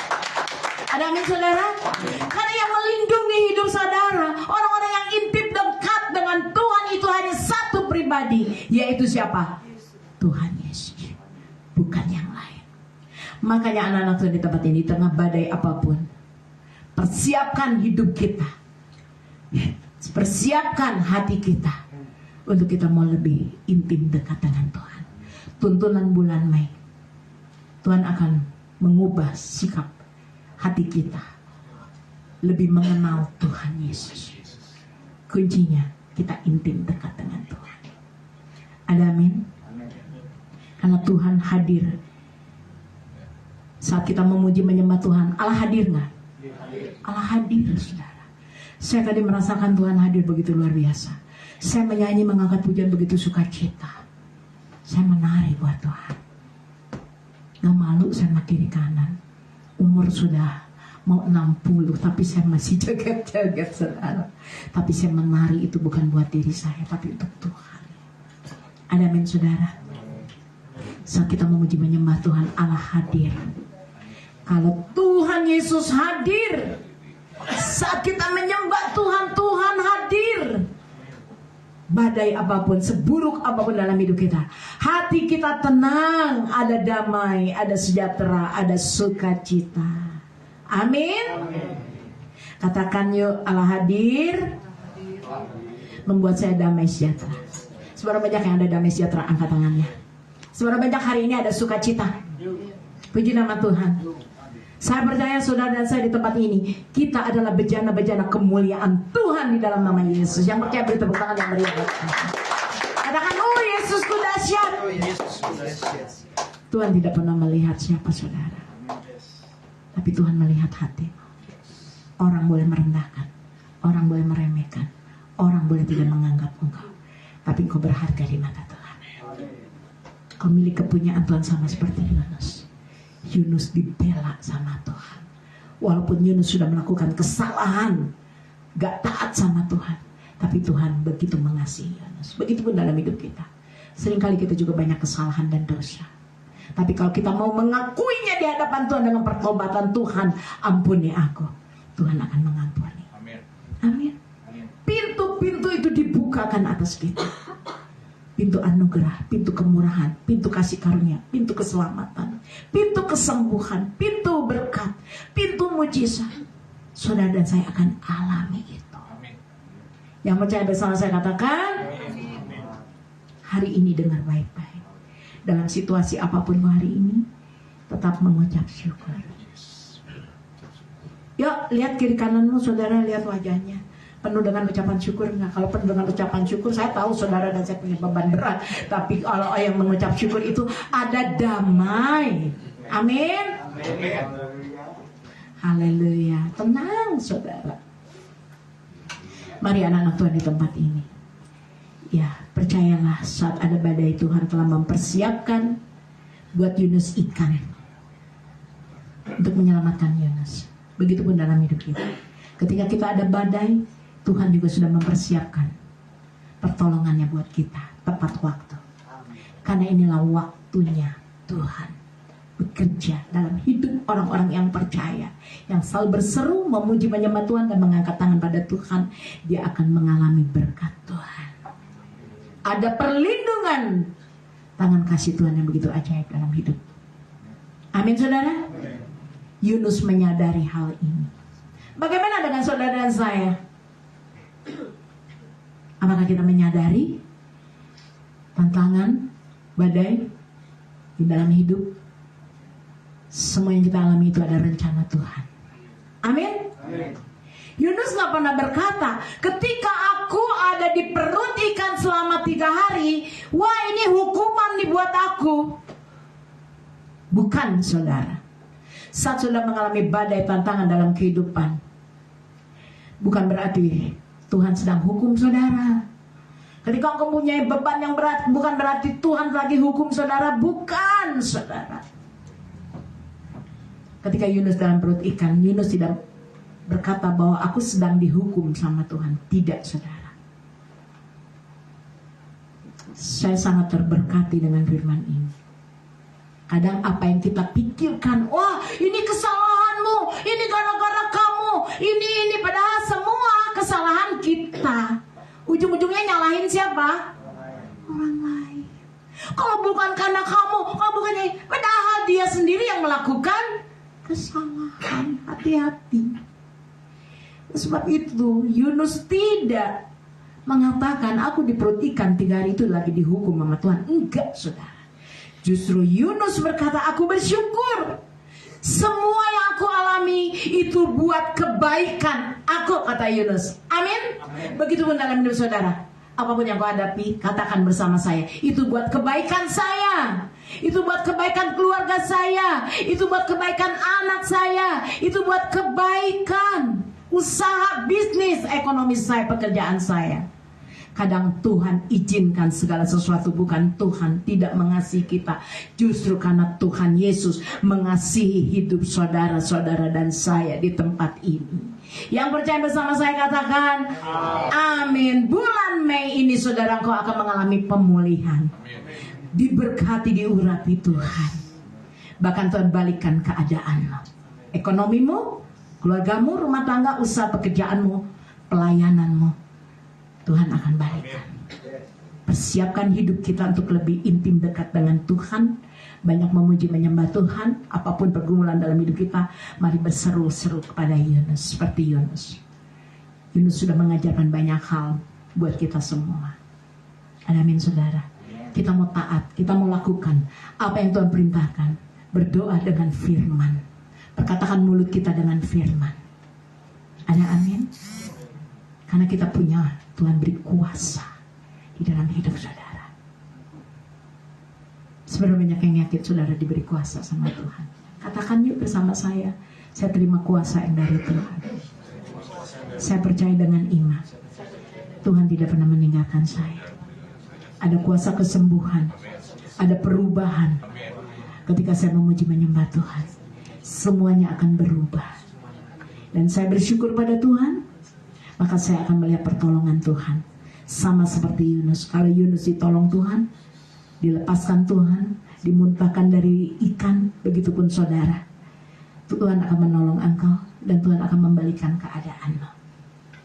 Ada amin saudara? Karena yang melindungi hidup saudara, orang-orang yang intim dekat dengan Tuhan itu hanya satu pribadi, yaitu siapa? Tuhan Yesus, bukan yang lain. Makanya anak-anak Tuhan di tempat ini, tengah badai apapun, persiapkan hidup kita, persiapkan hati kita untuk kita mau lebih intim dekat dengan Tuhan. Tuntunan bulan Mei, Tuhan akan mengubah sikap hati kita, lebih mengenal Tuhan Yesus. Kuncinya kita intim dekat dengan Tuhan. Ada amin? Karena Tuhan hadir saat kita memuji menyembah Tuhan. Allah hadir nggak? Allah hadir, saudara. Saya tadi merasakan Tuhan hadir begitu luar biasa. Saya menyanyi, mengangkat pujian begitu sukacita. Saya menari buat Tuhan. Gak malu sama kiri kanan. Umur sudah mau 60, tapi saya masih joget-joget, saudara. Tapi saya menari itu bukan buat diri saya, tapi untuk Tuhan. Ada amin, saudara? Saat kita memuji menyembah Tuhan, Allah hadir. Kalau Tuhan Yesus hadir, saat kita menyembah Tuhan, Tuhan hadir. Badai apapun, seburuk apapun dalam hidup kita, hati kita tenang, ada damai, ada sejahtera, ada sukacita. Amin. Katakan yuk, Allah hadir membuat saya damai sejahtera. Seberapa banyak yang ada damai sejahtera, angkat tangannya. Seberapa banyak hari ini ada sukacita. Puji nama Tuhan. Saya percaya saudara dan saya di tempat ini, kita adalah bejana-bejana kemuliaan Tuhan di dalam nama Yesus. Yang percaya beri tepuk tangan yang meriah. Katakan, oh Yesusku dahsyat. Tuhan tidak pernah melihat siapa saudara, tapi Tuhan melihat hati. Orang boleh merendahkan, orang boleh meremehkan, orang boleh tidak menganggap engkau, tapi engkau berharga di mata Tuhan. Kau milik kepunyaan Tuhan sama seperti Yunus. Yunus dibela sama Tuhan. Walaupun Yunus sudah melakukan kesalahan, gak taat sama Tuhan, tapi Tuhan begitu mengasihi Yunus. Begitupun dalam hidup kita. Seringkali kita juga banyak kesalahan dan dosa, tapi kalau kita mau mengakuinya di hadapan Tuhan dengan pertobatan, Tuhan ampuni aku, Tuhan akan mengampuni. Amin. Pintu-pintu itu dibukakan atas kita. Pintu anugerah, pintu kemurahan, pintu kasih karunia, pintu keselamatan, pintu kesembuhan, pintu berkat, pintu mujizat. Saudara dan saya akan alami itu. Amin. Yang percaya bersama saya katakan, hari ini dengar baik-baik. Dalam situasi apapun hari ini, tetap mengucap syukur. Yuk, lihat kiri kananmu, saudara, lihat wajahnya. Penuh dengan ucapan syukur enggak? Kalau penuh dengan ucapan syukur, saya tahu saudara dan saya punya beban berat, tapi kalau yang mengucap syukur itu ada damai. Amin. Haleluya. Tenang saudara. Mari anak-anak Tuhan di tempat ini, ya percayalah, saat ada badai, Tuhan telah mempersiapkan buat Yunus ikan untuk menyelamatkan Yunus. Begitupun dalam hidup kita. Ketika kita ada badai, Tuhan juga sudah mempersiapkan pertolongannya buat kita tepat waktu. Karena inilah waktunya Tuhan. bekerja dalam hidup orang-orang yang percaya, yang selalu berseru, memuji, menyembah Tuhan dan mengangkat tangan pada Tuhan, dia akan mengalami berkat Tuhan. Ada perlindungan tangan kasih Tuhan yang begitu ajaib dalam hidup. Amin, saudara. Yunus menyadari hal ini. Bagaimana dengan saudara dan saya? Apakah kita menyadari tantangan, badai di dalam hidup? Semua yang kita alami itu ada rencana Tuhan. Amin. Yunus gak pernah berkata, ketika aku ada di perut ikan selama 3 hari, wah ini hukuman dibuat aku. Bukan, saudara. Saat sudah mengalami badai tantangan dalam kehidupan, bukan berarti Tuhan sedang hukum saudara. Ketika engkau mempunyai beban yang berat, bukan berarti Tuhan lagi hukum saudara. Bukan, saudara. Ketika Yunus dalam perut ikan, Yunus tidak berkata bahwa aku sedang dihukum sama Tuhan. Tidak, saudara. Saya sangat terberkati dengan firman ini. Kadang apa yang kita pikirkan, wah ini kesalahanmu, ini gara-gara kamu, ini padahal semua kesalahan kita. Ujung-ujungnya nyalahin siapa? Orang lain. Kalau bukan karena kamu, kalau bukan ini, padahal dia sendiri yang melakukan kesalahan. Hati-hati. Sebab itu Yunus tidak mengatakan aku di perut ikan 3 hari itu lagi dihukum sama Tuhan. Enggak, saudara. Justru Yunus berkata, aku bersyukur. Semua yang aku alami itu buat kebaikan aku, kata Yunus. Amin. Begitupun dalam hidup saudara. Apapun yang kau hadapi, katakan bersama saya, itu buat kebaikan saya, itu buat kebaikan keluarga saya, itu buat kebaikan anak saya, itu buat kebaikan usaha, bisnis, ekonomi saya, pekerjaan saya. Kadang Tuhan izinkan segala sesuatu, bukan Tuhan tidak mengasihi kita, justru karena Tuhan Yesus mengasihi hidup saudara-saudara dan saya di tempat ini. Yang percaya bersama saya katakan amin. Bulan Mei ini saudara, kau akan mengalami pemulihan, diberkati, diurapi Tuhan. Bahkan Tuhan balikan keadaanmu, ekonomimu, keluargamu, rumah tangga, usaha, pekerjaanmu, pelayananmu, Tuhan akan balikan. Persiapkan hidup kita untuk lebih intim dekat dengan Tuhan, banyak memuji menyembah Tuhan. Apapun pergumulan dalam hidup kita, mari berseru-seru kepada Yunus. Seperti Yunus. Yunus sudah mengajarkan banyak hal buat kita semua. Amin, saudara. Kita mau taat, kita mau lakukan apa yang Tuhan perintahkan. Berdoa dengan firman, perkatakan mulut kita dengan firman. Ada amin? Karena kita punya Tuhan beri kuasa di dalam hidup saudara. Sebenarnya banyak yang yakin saudara diberi kuasa sama Tuhan. Katakan yuk bersama saya terima kuasa yang dari Tuhan. Saya percaya dengan iman, Tuhan tidak pernah meninggalkan saya. Ada kuasa kesembuhan, ada perubahan. Ketika saya memuji menyembah Tuhan, semuanya akan berubah. Dan saya bersyukur pada Tuhan, maka saya akan melihat pertolongan Tuhan. Sama seperti Yunus. Kalau Yunus ditolong Tuhan, dilepaskan Tuhan, dimuntahkan dari ikan, begitupun saudara. Tuhan akan menolong engkau dan Tuhan akan membalikan keadaanmu.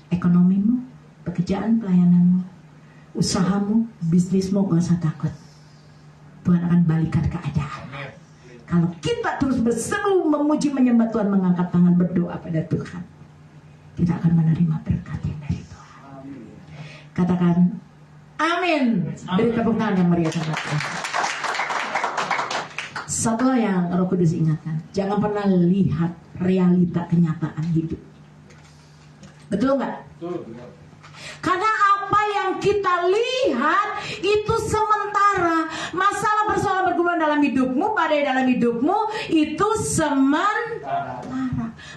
Ekonomimu, pekerjaan, pelayananmu, usahamu, bisnismu, gak usah takut. Tuhan akan balikan keadaan. Kalau kita terus berseru, memuji, menyembah Tuhan, mengangkat tangan, berdoa pada Tuhan, kita akan menerima berkat yang dari Tuhan. Katakan amin. Beri tepuk tangan yang meriah sama Tuhan. Satu hal yang Roh Kudus ingatkan, jangan pernah lihat realita kenyataan hidup. Betul nggak? Karena apa yang kita lihat itu sementara. Masalah persoalan bergumul dalam hidupmu, badai dalam hidupmu itu sementara.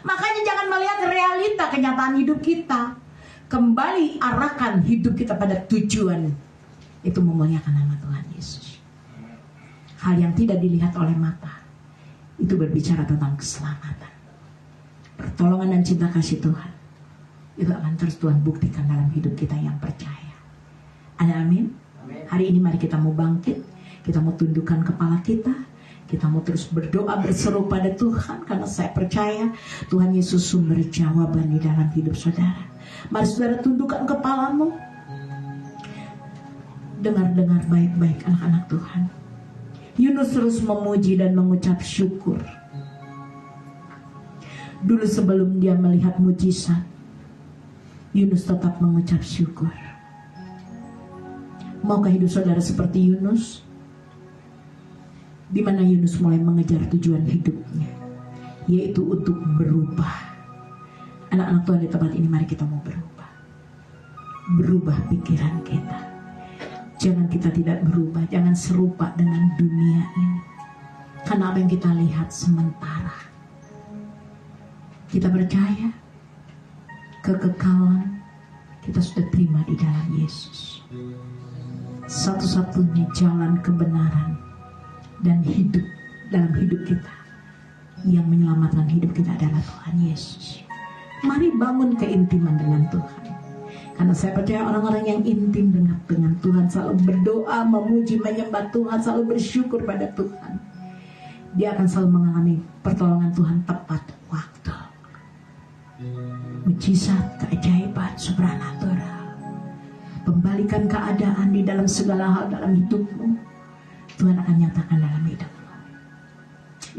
Makanya jangan melihat realita kenyataan hidup kita. Kembali arahkan hidup kita pada tujuan, itu memuliakan nama Tuhan Yesus. Hal yang tidak dilihat oleh mata itu berbicara tentang keselamatan, pertolongan dan cinta kasih Tuhan. Itu akan terus Tuhan buktikan dalam hidup kita yang percaya. Ada amin? Hari ini mari kita mau bangkit, kita mau tundukkan kepala kita, Kita mau terus berdoa berseru pada Tuhan, karena saya percaya Tuhan Yesus sumber jawaban di dalam hidup saudara. Mari saudara tundukkan kepalamu. Dengar-dengar baik-baik anak-anak Tuhan. Yunus terus memuji dan mengucap syukur. Dulu sebelum dia melihat mujizat, Yunus tetap mengucap syukur. Maukah hidup saudara seperti Yunus? Di mana Yunus mulai mengejar tujuan hidupnya, yaitu untuk berubah. Anak-anak Tuhan di tempat ini, mari kita mau berubah. Berubah pikiran kita. Jangan kita tidak berubah, jangan serupa dengan dunia ini. Karena apa yang kita lihat sementara. Kita percaya kekekalan kita sudah terima di dalam Yesus. Satu-satunya jalan kebenaran dan hidup dalam hidup kita, yang menyelamatkan hidup kita adalah Tuhan Yesus. Mari bangun keintiman dengan Tuhan. Karena saya percaya orang-orang yang intim dengan Tuhan, selalu berdoa, memuji, menyembah Tuhan, selalu bersyukur pada Tuhan, dia akan selalu mengalami pertolongan Tuhan tepat waktu. Mujizat, keajaiban, supranatural, pembalikan keadaan di dalam segala hal dalam hidupmu, Tuhan akan nyatakan dalam hidupmu.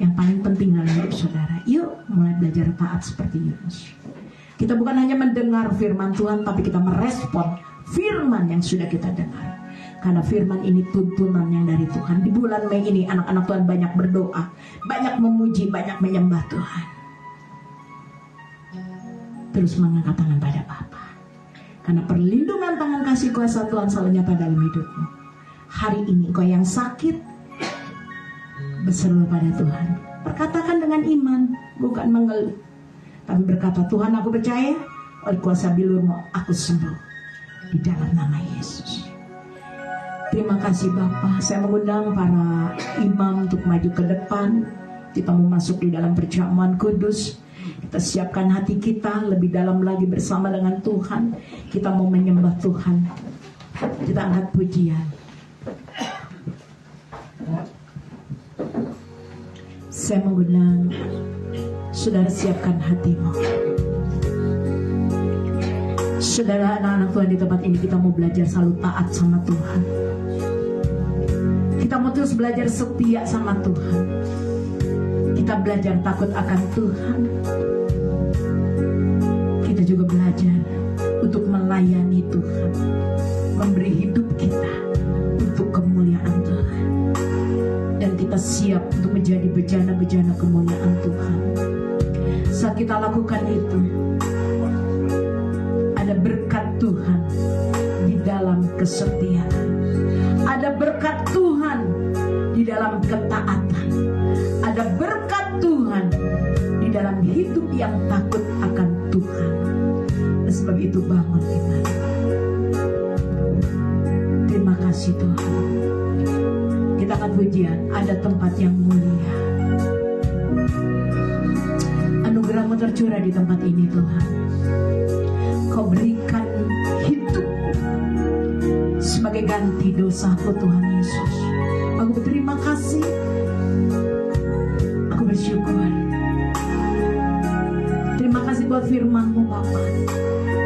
Yang paling penting dalam hidup saudara, yuk mulai belajar taat seperti Yunus. Kita bukan hanya mendengar firman Tuhan, tapi kita merespon firman yang sudah kita dengar. Karena firman ini tuntunan yang dari Tuhan. Di bulan Mei ini anak-anak Tuhan banyak berdoa, banyak memuji, banyak menyembah Tuhan. Terus mengangkat tangan pada Bapa. Karena perlindungan tangan kasih kuasa Tuhan selalu nyata dalam hidupmu. Hari ini kau yang sakit, berseru pada Tuhan. Perkatakan dengan iman, bukan mengeluh, tapi berkata, Tuhan aku percaya, oleh kuasa bilur-Mu aku sembuh di dalam nama Yesus. Terima kasih Bapa. Saya mengundang para imam untuk maju ke depan. Kita mau masuk di dalam perjamuan kudus. Kita siapkan hati kita lebih dalam lagi bersama dengan Tuhan. Kita mau menyembah Tuhan. Kita angkat pujian. Saya mengundang saudara, siapkan hatimu. Saudara, anak-anak Tuhan di tempat ini, kita mau belajar selalu taat sama Tuhan. Kita mau terus belajar setia sama Tuhan. Kita belajar takut akan Tuhan. Kita juga belajar untuk melayani Tuhan, memberi hidup kita untuk kemuliaan Tuhan. Dan kita siap untuk menjadi bejana-bejana kemuliaan Tuhan. Saat kita lakukan itu, ada berkat Tuhan di dalam kesetiaan. Ada berkat Tuhan di dalam ketaatan. Ada berkat Tuhan di dalam hidup yang takut akan Tuhan. Oleh sebab itu bangun iman. Terima kasih Tuhan. Kita akan pujian, ada tempat yang mulia. Anugerah-Mu tercurah di tempat ini Tuhan. Kau berikan hidup sebagai ganti dosaku Tuhan Yesus. Aku berterima kasih. Aku bersyukur. Terima kasih buat firman-Mu Bapa,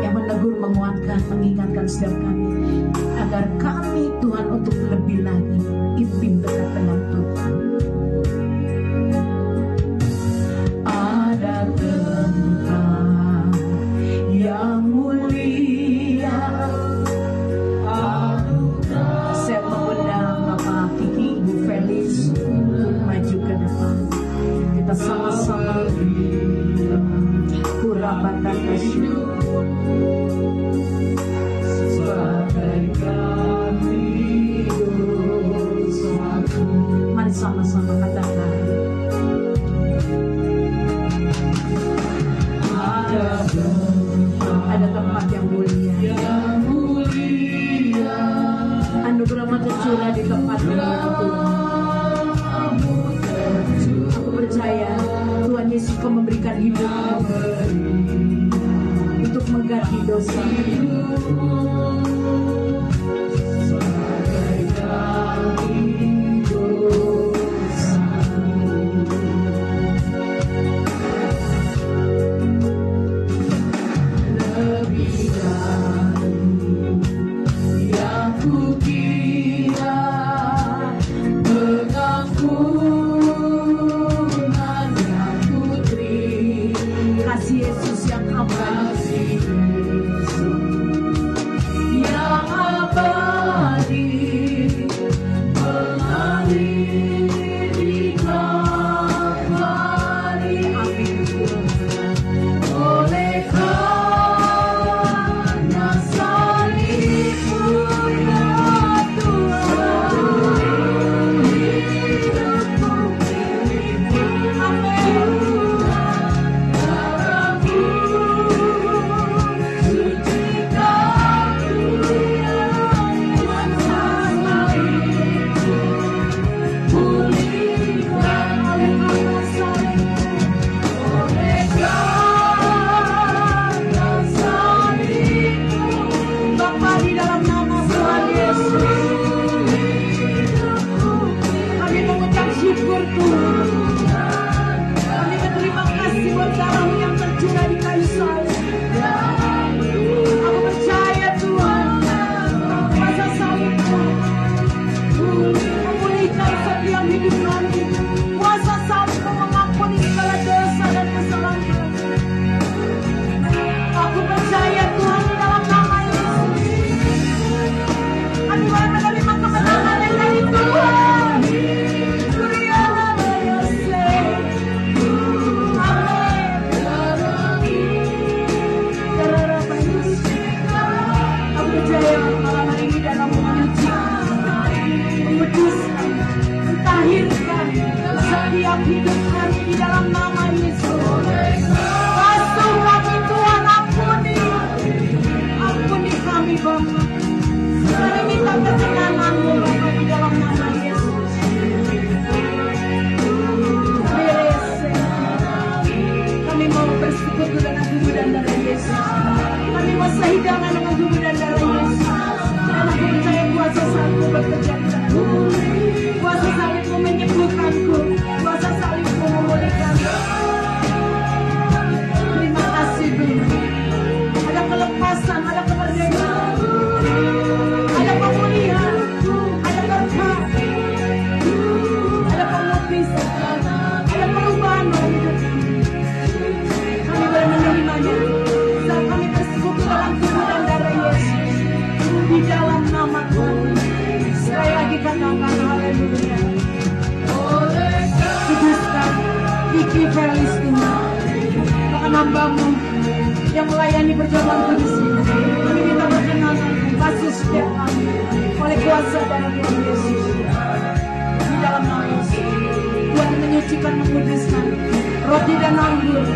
yang menegur, menguatkan, mengingatkan setiap kami, agar kami Tuhan untuk lebih lagi intim dekat dengan Tuhan. Ada tempat yang mulia. Saya mengundang Bapak Kiki, Ibu Felis untuk maju ke depan. Kita sama-sama kurabatan kasyuk. Mari sama-sama katakan. Ada tempat yang mulia. Anugerah-Mu tercurah di tempat ini Tuhan. Aku percaya Tuhan Yesus Kau memberikan hidup-Mu untuk mengganti dosa. menyenangkan. Haleluya. Kuduskan Vicky Felis Tuhan, bahkan hamba-Mu yang melayani perjamuan kudus ini. Kami minta perkenanan kasus setiap kami oleh kuasa darah Tuhan Yesus. Di dalam nama Yesus, Tuhan menyucikan, menguduskan roti dan anggur.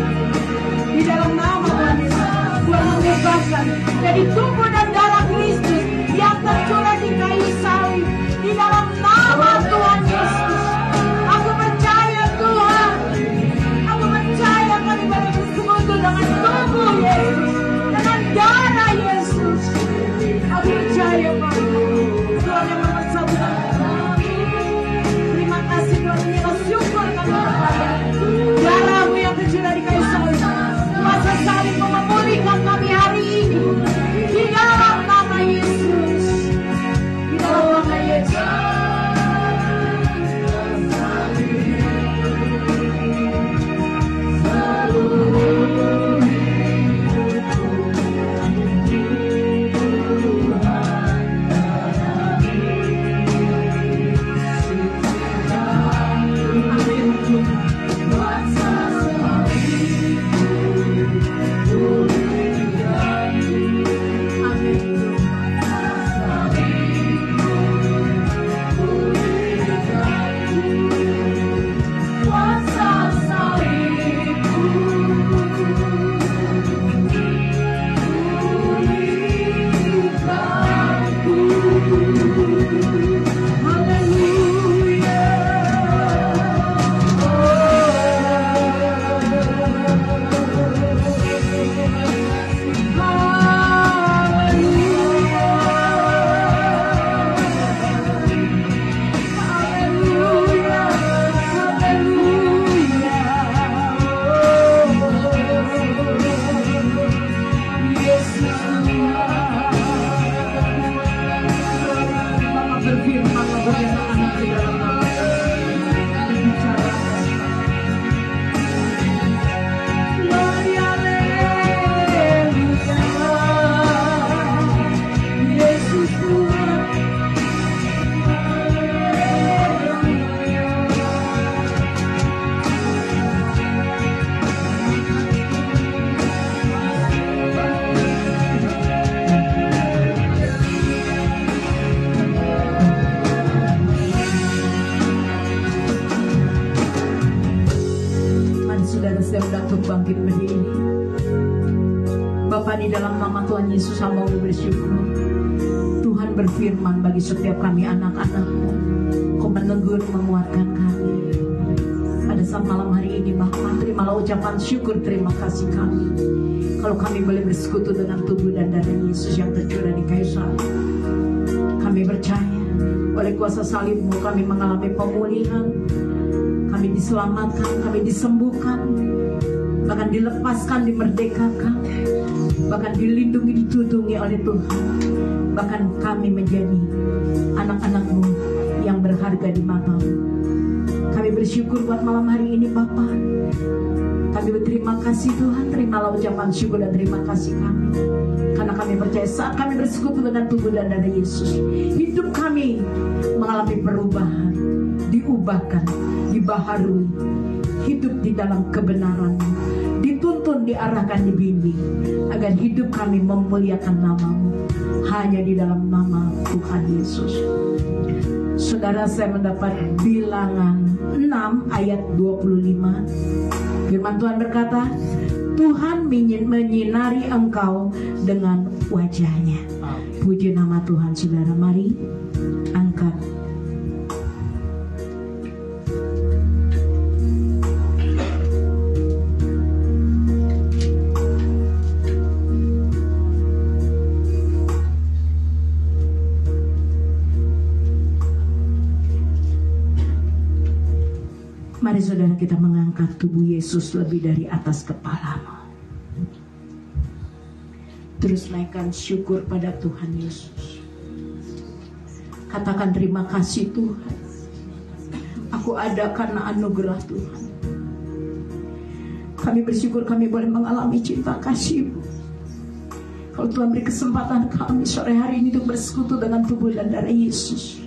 Di dalam nama Tuhan Yesus, Tuhan mengubahkan jadi tubuh dan darah Kristus yang tercurah di kayu salib. Di dalam nama Tuhan Yesus, aku percaya Tuhan, aku percaya kami boleh bersekutu dengan tubuh Yesus, dengan darah Yesus. Aku percaya Tuhan yang mempersatukan kami. Terima kasih Tuhan, menyerah syukur kami kepada darah-Mu yang tercurah di kayu salib. Kuasa salib memulihkan kami hari ini. Di dalam nama Yesus, di dalam nama Yesus. Bangkit berdiri. Bapa, di dalam nama Tuhan Yesus hamba bersyukur. Tuhan berfirman bagi setiap kami anak-anak-Mu. Kau menegur, menguatkan kami. Pada saat malam hari ini Bapa, terimalah ucapan syukur, terima kasih kami. Kalau kami boleh bersekutu dengan tubuh dan darah Yesus yang tercurah di kayu salib. Kami percaya oleh kuasa salib-Mu kami mengalami pemulihan. Kami diselamatkan, kami disembuhkan, bahkan dilepaskan, dimerdekakan, bahkan dilindungi, ditudungi oleh Tuhan. Bahkan kami menjadi anak-anak-Mu yang berharga di mata-Mu. Kami bersyukur buat malam hari ini Bapa. Kami berterima kasih Tuhan. Terimalah ucapan syukur dan terima kasih kami, karena kami percaya saat kami bersekutu dengan tubuh dan darah Yesus, hidup kami mengalami perubahan, diubahkan, dibaharui, hidup di dalam kebenaran, dituntun, diarahkan, dibimbing, agar hidup kami memuliakan nama-Mu hanya di dalam nama Tuhan Yesus. Saudara, saya mendapat Bilangan 6 ayat 25. Firman Tuhan berkata, Tuhan menyinari engkau dengan wajahnya. Puji nama Tuhan. Saudara, mari angkat. Mari saudara kita mengangkat tubuh Yesus lebih dari atas kepala-Mu. Terus naikkan syukur pada Tuhan Yesus. Katakan terima kasih Tuhan. Aku ada karena anugerah Tuhan. Kami bersyukur kami boleh mengalami cinta kasih-Mu. Kalau Tuhan beri kesempatan kami sore hari ini untuk bersekutu dengan tubuh dan darah Yesus,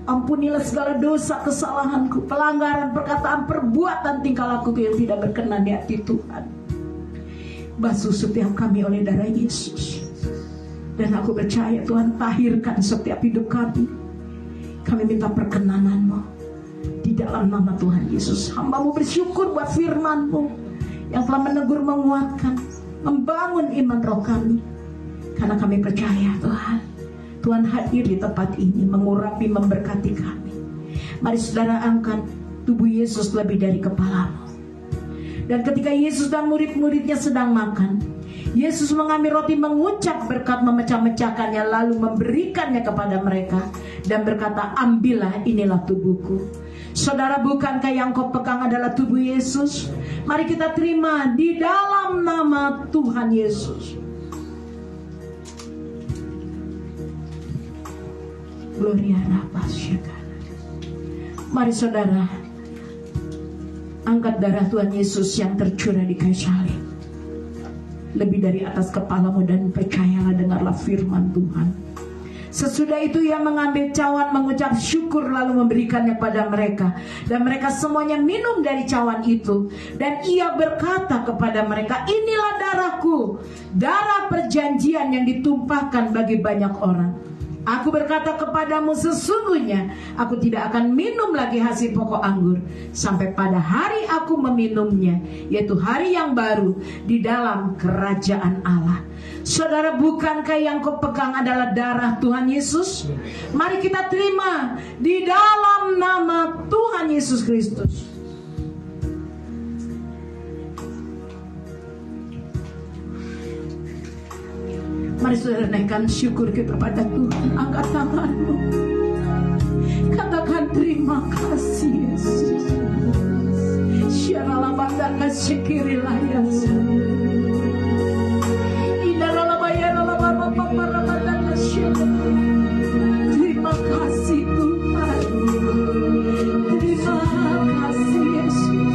Ampunilah segala dosa, kesalahanku, pelanggaran, perkataan, perbuatan, tingkah lakuku yang tidak berkenan di hati Tuhan. Basuh setiap kami oleh darah Yesus. Dan aku percaya Tuhan, tahirkan setiap hidup kami. Kami minta perkenanan-Mu di dalam nama Tuhan Yesus. Hamba-Mu bersyukur buat firman-Mu yang telah menegur, menguatkan, membangun iman roh kami. Karena kami percaya Tuhan, Tuhan hadir di tempat ini, mengurapi, memberkati kami. Mari saudara angkat tubuh Yesus lebih dari kepala-Mu. Dan ketika Yesus dan murid-muridnya sedang makan, Yesus mengambil roti, mengucap berkat, memecah-mecahkannya, lalu memberikannya kepada mereka dan berkata, ambillah, inilah tubuhku. Saudara, bukankah yang kau pegang adalah tubuh Yesus? Mari kita terima di dalam nama Tuhan Yesus. Gloria Rabbah. Mari saudara, angkat darah Tuhan Yesus yang tercurah di kayu salib lebih dari atas kepalamu dan percayalah, dengarlah firman Tuhan. Sesudah itu ia mengambil cawan, mengucap syukur, lalu memberikannya kepada mereka. Dan mereka semuanya minum dari cawan itu. Dan ia berkata kepada mereka, inilah darahku, darah perjanjian yang ditumpahkan bagi banyak orang. Aku berkata kepadamu, sesungguhnya aku tidak akan minum lagi hasil pokok anggur sampai pada hari aku meminumnya, yaitu hari yang baru di dalam kerajaan Allah. Saudara, bukankah yang kau pegang adalah darah Tuhan Yesus? Mari kita terima di dalam nama Tuhan Yesus Kristus. Mari saudara naikkan syukur kita pada Tuhan. Angkat tanganmu, katakan terima kasih Yesus. Syarala bandana syikirilah Yesus. Indalala bayarala bapa bandana syikirilah. Terima kasih Tuhan. Terima kasih Yesus.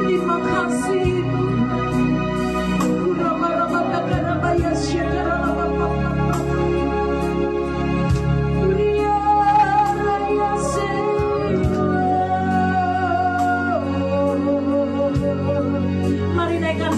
Terima kasih Tuhan. Mari naikkan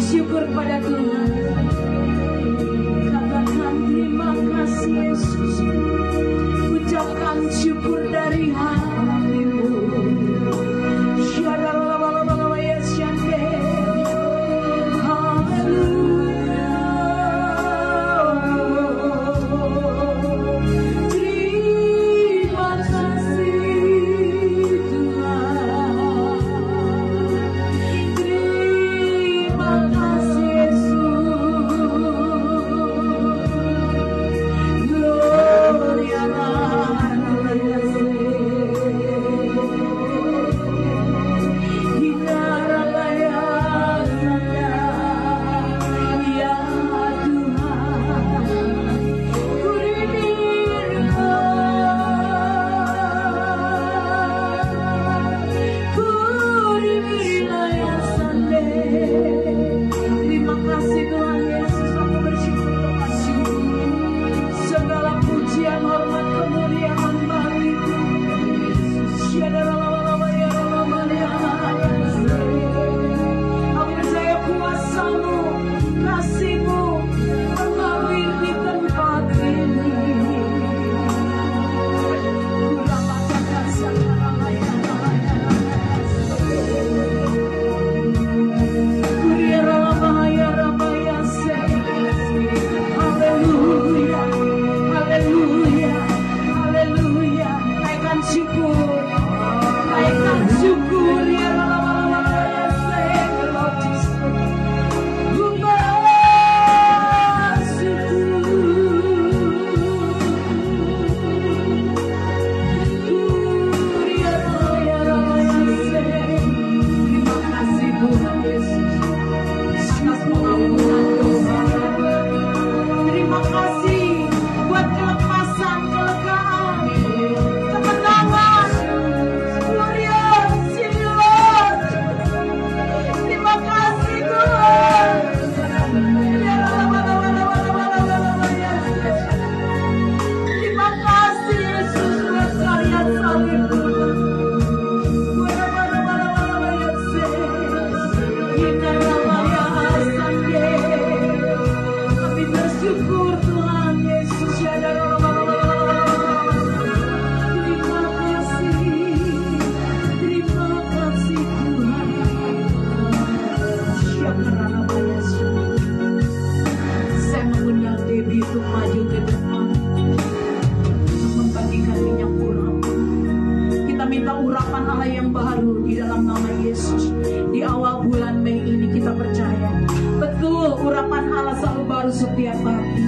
selalu setiap hari.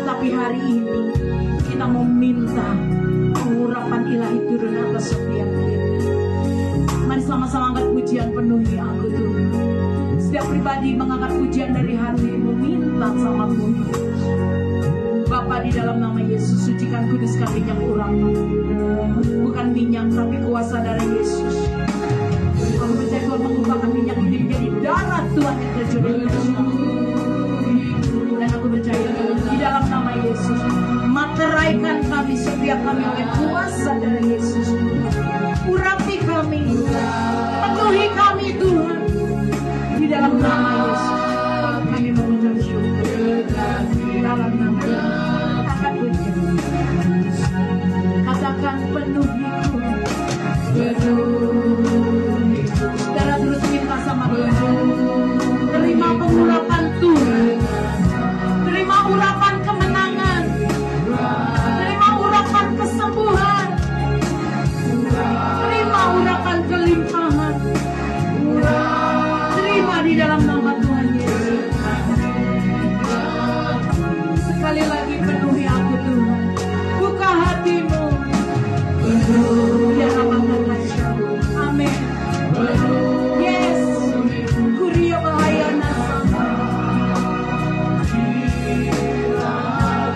Tapi hari ini kita mau minta pengurapan ilahi turun atas setiap kita. Mari sama-sama angkat pujian, penuhi aku Tuhan. Setiap pribadi mengangkat pujian dari hati, meminta sama Tuhan. Bapa, di dalam nama Yesus, sucikan kuduskan minyak urapan. Bukan minyak tapi kuasa darah Yesus. Aku percaya Tuhan mengubahkan minyak ini menjadi darah Tuhan yang tercurah. Dan aku percaya di dalam nama Yesus, materaikan kami setiap kami oleh kuasa darah Yesus. Urapi kami, penuhi kami Tuhan. Di dalam nama Yesus, kami mengucap syukur. Di dalam nama Yesus, akan pujian. Katakan penuhiku, penuhiku. Saudara terus minta sama Tuhan. Terima pengurapan Tuhan. Terima urapan kemenangan. Terima urapan kesembuhan. Terima urapan kelimpahan. Terima di dalam nama Tuhan Yesus. Sekali lagi penuhi aku Tuhan. Buka hatimu. Biar apa terbaca. Amin. Yes. Kurio bahayana.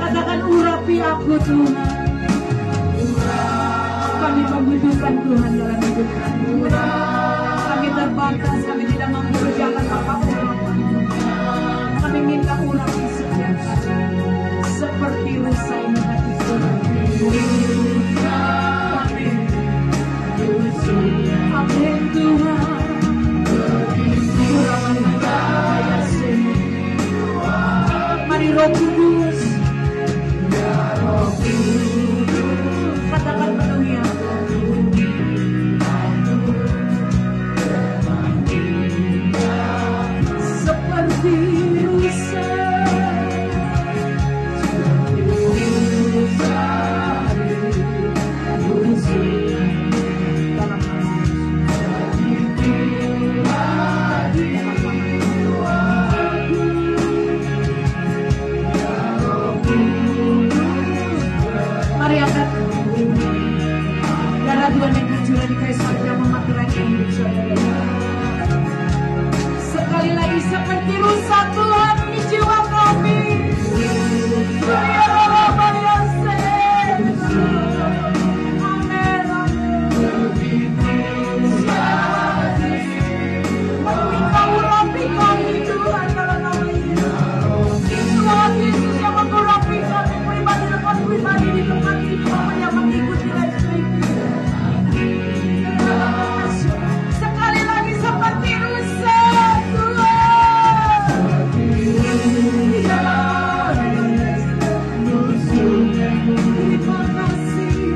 Katakan urapi aku Tuhan. Kami membutuhkan Tuhan dalam hidup kami. Kami terbatas, kami tidak mampu berjalan apa-apa. Kami minta urapi setiap hari. Seperti rusa ini hati Amin Tuhan. Mari Roh Kudus. Katakan penuhi aku. Seperti rusa. Mari angkat darah Tuhan yang tercurah di kayu salib yang mematerakan hidup saudara. Sekali lagi seperti rusa Tuhan di jiwa kami. Meminta urapi kami Tuhan dalam nama Yesus. Tuhan Yesus yang mengurapi kami pribadi lepas pribadi di tempat ini yang mengikuti live streaming. Sekali lagi seperti rusa Tuhan. Terima kasih.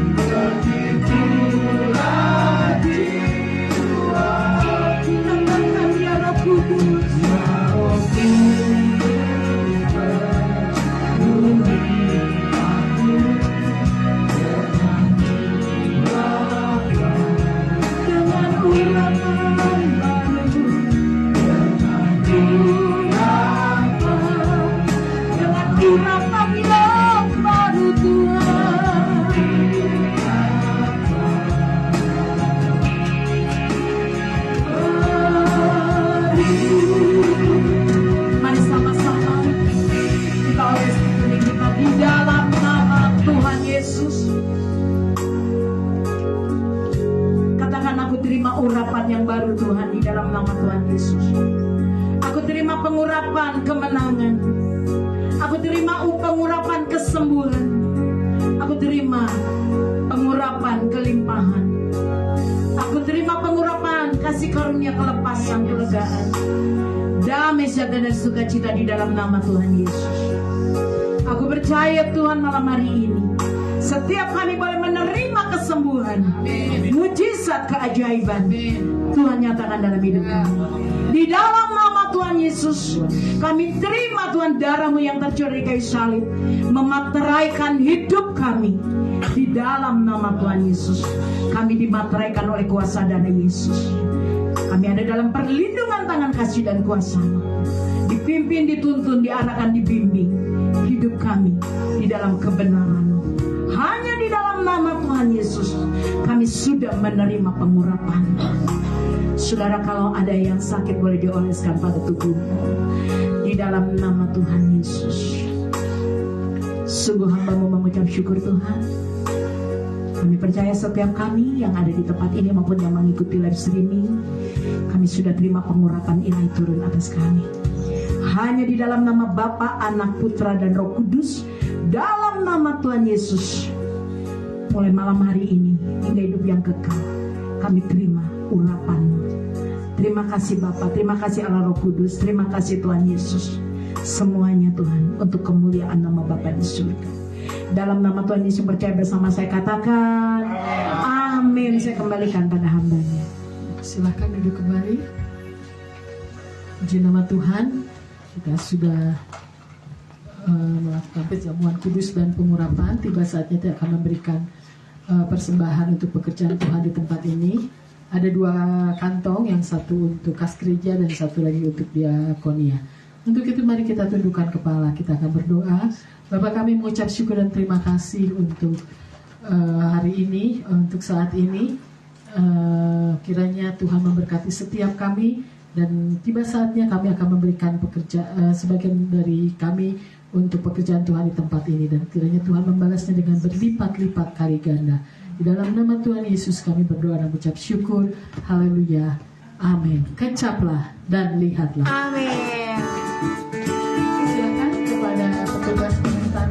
Katakan ya Roh Kudus. Dengan urapan baru. Dengan urapan yang baru Tuhan. Mari sama-sama kita oleh sekeliling kita di dalam nama Tuhan Yesus. Katakan aku terima urapan yang baru Tuhan di dalam nama Tuhan Yesus. Aku terima pengurapan kemenangan. Aku terima pengurapan kesembuhan. Aku terima pengurapan kelimpahan. Aku terima pengurapan kasih karunia kelepasan kelegaan. Damai sejahtera dan sukacita di dalam nama Tuhan Yesus. Aku percaya Tuhan malam hari ini setiap kami boleh menerima kesembuhan, mujizat, keajaiban. Tuhan nyatakan dalam hidup kami. Di dalam nama Tuhan Yesus, kami terima Tuhan darah-Mu yang tercurah di kayu salib, memateraikan hidup kami. Di dalam nama Tuhan Yesus, kami dimateraikan oleh kuasa darah Yesus. Kami ada dalam perlindungan tangan kasih dan kuasa-Mu. dipimpin, dituntun, diarahkan, dibimbing hidup kami di dalam kebenaran. Hanya di dalam nama Tuhan Yesus kami sudah menerima pengurapan. Saudara, kalau ada yang sakit boleh dioleskan pada tubuh di dalam nama Tuhan Yesus. Sungguh hamba-Mu mengucap syukur Tuhan. Kami percaya setiap kami yang ada di tempat ini maupun yang mengikuti live streaming, kami sudah terima pengurapan ilahi turun atas kami. Hanya di dalam nama Bapa, Anak, Putra, dan Roh Kudus, dalam nama Tuhan Yesus, mulai malam hari ini hingga hidup yang kekal, kami terima urapan-Mu. Terima kasih Bapa, terima kasih Allah Roh Kudus, terima kasih Tuhan Yesus. Semuanya Tuhan untuk kemuliaan nama Bapa di surga. Dalam nama Tuhan Yesus percaya bersama saya katakan amin. Saya kembalikan pada hambanya. Silahkan duduk kembali. Puji nama Tuhan. Kita sudah melakukan perjamuan kudus dan pengurapan. Tiba saatnya kita akan memberikan persembahan untuk pekerjaan Tuhan di tempat ini. Ada 2 kantong, yang satu untuk kas gereja dan satu lagi untuk diakonia. Untuk itu mari kita tundukkan kepala, kita akan berdoa. Bapak, kami mengucap syukur dan terima kasih untuk hari ini, untuk saat ini. Kiranya Tuhan memberkati setiap kami, dan tiba saatnya kami akan memberikan sebagian dari kami untuk pekerjaan Tuhan di tempat ini, dan kiranya Tuhan membalasnya dengan berlipat-lipat kali ganda. Di dalam nama Tuhan Yesus kami berdoa dan mengucap syukur. Haleluya. Amin. Kecaplah dan lihatlah. Amin. Silakan kepada petugas pemerintahan.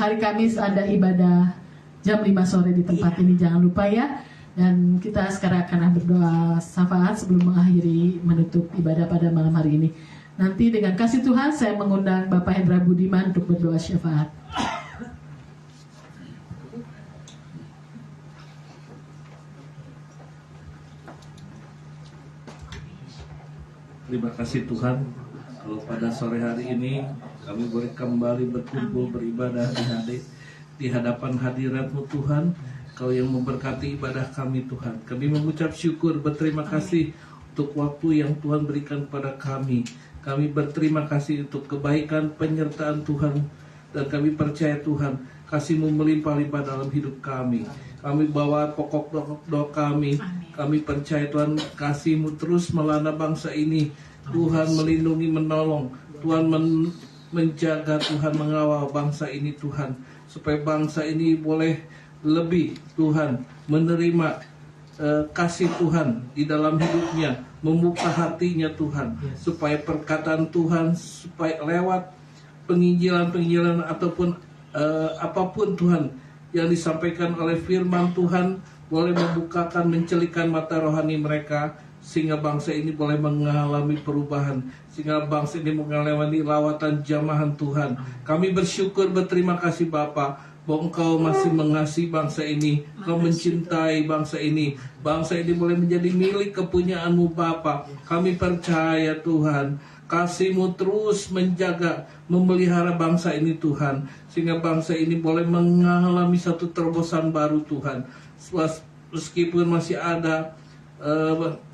Hari Kamis ada ibadah jam 5 sore di tempat ini, jangan lupa ya. Dan kita sekarang akan berdoa syafaat sebelum mengakhiri menutup ibadah pada malam hari ini. Nanti dengan kasih Tuhan saya mengundang Bapak Hendra Budiman untuk berdoa syafaat. Terima kasih Tuhan, kalau pada sore hari ini kami boleh kembali berkumpul beribadah di hadapan hadirat-Mu Tuhan. Kau yang memberkati ibadah kami Tuhan. Kami mengucap syukur, berterima kasih untuk waktu yang Tuhan berikan pada kami. Kami berterima kasih untuk kebaikan penyertaan Tuhan. Dan kami percaya Tuhan, kasih-Mu melimpah-limpah dalam hidup kami. Kami bawa pokok doa kami. Kami percaya Tuhan, kasih-Mu terus melanda bangsa ini. Tuhan melindungi, menolong. Tuhan menjaga, Tuhan mengawal bangsa ini Tuhan, supaya bangsa ini boleh lebih Tuhan menerima kasih Tuhan di dalam hidupnya, membuka hatinya Tuhan, supaya perkataan Tuhan, supaya lewat penginjilan ataupun apapun Tuhan yang disampaikan oleh firman Tuhan boleh membukakan, mencelikan mata rohani mereka, sehingga bangsa ini boleh mengalami perubahan, sehingga bangsa ini mengalami lawatan jamahan Tuhan. Kami bersyukur, berterima kasih Bapa, bahwa Engkau masih mengasihi bangsa ini, Engkau mencintai bangsa ini. Bangsa ini boleh menjadi milik kepunyaanmu Bapa. Kami percaya Tuhan, kasih-Mu terus menjaga, memelihara bangsa ini Tuhan, sehingga bangsa ini boleh mengalami satu terobosan baru Tuhan. Meskipun masih ada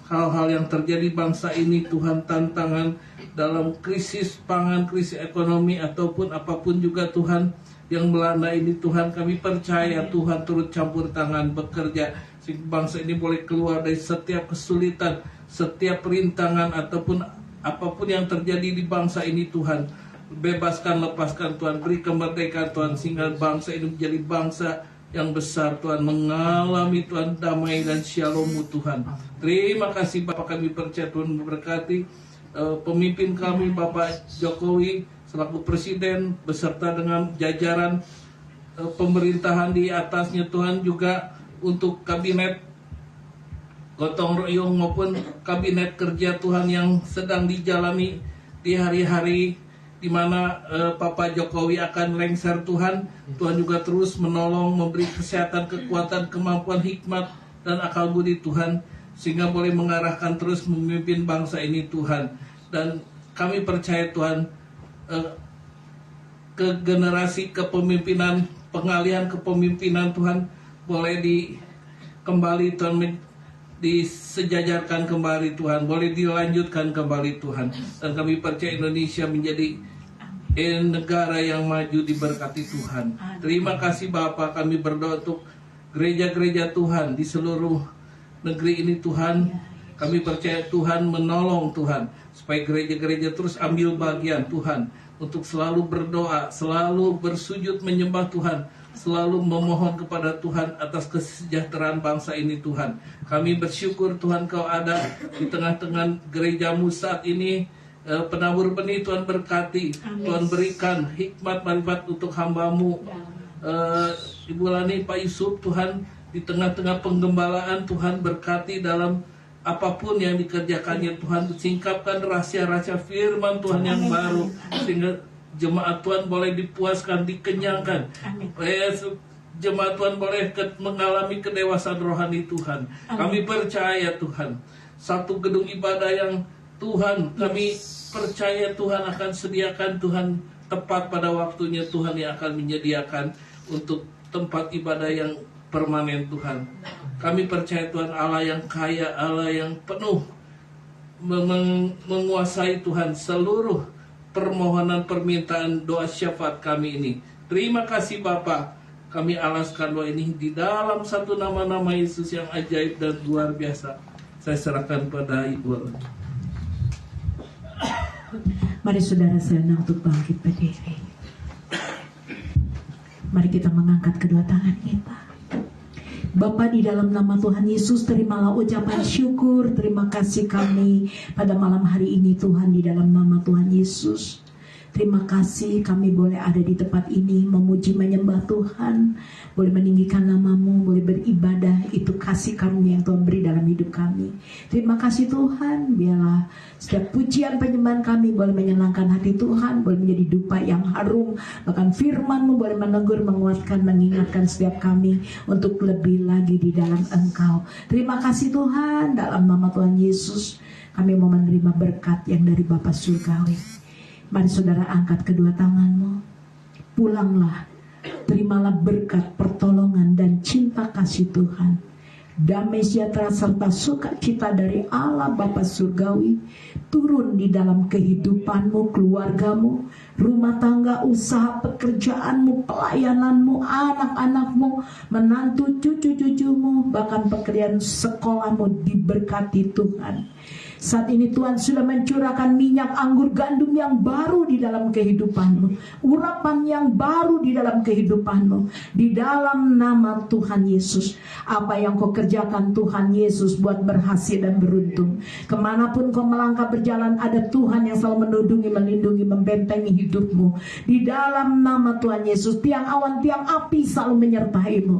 hal-hal yang terjadi bangsa ini Tuhan, tantangan dalam krisis pangan, krisis ekonomi, ataupun apapun juga Tuhan yang melanda ini Tuhan, kami percaya Tuhan turut campur tangan bekerja, sehingga bangsa ini boleh keluar dari setiap kesulitan, setiap rintangan, ataupun apapun yang terjadi di bangsa ini Tuhan. Bebaskan, lepaskan Tuhan, beri kemerdekaan Tuhan, sehingga bangsa ini menjadi bangsa yang besar Tuhan, mengalami Tuhan damai dan shalom-Mu Tuhan. Terima kasih Bapak, kami percaya Tuhan memberkati pemimpin kami Bapak Jokowi selaku Presiden beserta dengan jajaran pemerintahan di atasnya Tuhan, juga untuk kabinet gotong royong maupun kabinet kerja Tuhan yang sedang dijalani di hari-hari di mana Bapak Jokowi akan lengser Tuhan. Tuhan juga terus menolong, memberi kesehatan, kekuatan, kemampuan, hikmat, dan akal budi Tuhan, sehingga boleh mengarahkan terus memimpin bangsa ini Tuhan. Dan kami percaya Tuhan, ke generasi kepemimpinan, pengalihan kepemimpinan Tuhan boleh kembali Tuhan, disejajarkan kembali Tuhan, boleh dilanjutkan kembali Tuhan. Dan kami percaya Indonesia menjadi negara yang maju diberkati Tuhan. Terima kasih Bapak, kami berdoa untuk gereja-gereja Tuhan di seluruh negeri ini Tuhan. Kami percaya Tuhan menolong Tuhan, supaya gereja-gereja terus ambil bagian Tuhan, untuk selalu berdoa, selalu bersujud menyembah Tuhan, selalu memohon kepada Tuhan atas kesejahteraan bangsa ini Tuhan. Kami bersyukur Tuhan Kau ada di tengah-tengah gerejamu saat ini. Penabur benih Tuhan berkati, Tuhan berikan hikmat marifat untuk hamba-Mu Ibu Lani, Pak Yusuf Tuhan, di tengah-tengah penggembalaan Tuhan berkati dalam apapun yang dikerjakannya Tuhan. Singkapkan rahasia-rahasia firman Tuhan yang baru, sehingga jemaat Tuhan boleh dipuaskan, dikenyangkan. Jemaat Tuhan boleh mengalami kedewasaan rohani Tuhan. Kami percaya Tuhan, satu gedung ibadah yang Tuhan kami percaya Tuhan akan sediakan Tuhan tepat pada waktunya Tuhan, yang akan menyediakan untuk tempat ibadah yang permanen Tuhan. Kami percaya Tuhan Allah yang kaya, Allah yang penuh menguasai Tuhan seluruh permohonan, permintaan, doa syafaat kami ini. Terima kasih Bapa, kami alaskan doa ini di dalam satu nama-nama Yesus yang ajaib dan luar biasa. Saya serahkan pada Ibu. Mari saudara senang untuk bangkit berdiri. Mari kita mengangkat kedua tangan kita. Bapa, di dalam nama Tuhan Yesus, terimalah ucapan syukur, terima kasih kami pada malam hari ini Tuhan, di dalam nama Tuhan Yesus. Terima kasih kami boleh ada di tempat ini, memuji menyembah Tuhan, boleh meninggikan nama-Mu, boleh beribadah. Itu kasih karunia yang Tuhan beri dalam hidup kami. Terima kasih Tuhan, biarlah setiap pujian penyembahan kami boleh menyenangkan hati Tuhan, boleh menjadi dupa yang harum. Bahkan firman-Mu boleh menegur, menguatkan, mengingatkan setiap kami untuk lebih lagi di dalam Engkau. Terima kasih Tuhan, dalam nama Tuhan Yesus kami mau menerima berkat yang dari Bapa Surgawi. Mari saudara angkat kedua tanganmu. Pulanglah, terimalah berkat, pertolongan dan cinta kasih Tuhan. Damai sejahtera serta sukacita dari Allah Bapa Surgawi turun di dalam kehidupanmu, keluargamu, rumah tangga, usaha, pekerjaanmu, pelayananmu, anak-anakmu, menantu, cucu-cucumu, bahkan pekerjaan sekolahmu diberkati Tuhan. Saat ini Tuhan sudah mencurahkan minyak anggur gandum yang baru di dalam kehidupanmu, urapan yang baru di dalam kehidupanmu, di dalam nama Tuhan Yesus. Apa yang kau kerjakan Tuhan Yesus buat berhasil dan beruntung. Kemanapun kau melangkah berjalan, ada Tuhan yang selalu menudungi, melindungi, membentengi hidupmu. Di dalam nama Tuhan Yesus, tiang awan, tiang api selalu menyertaimu.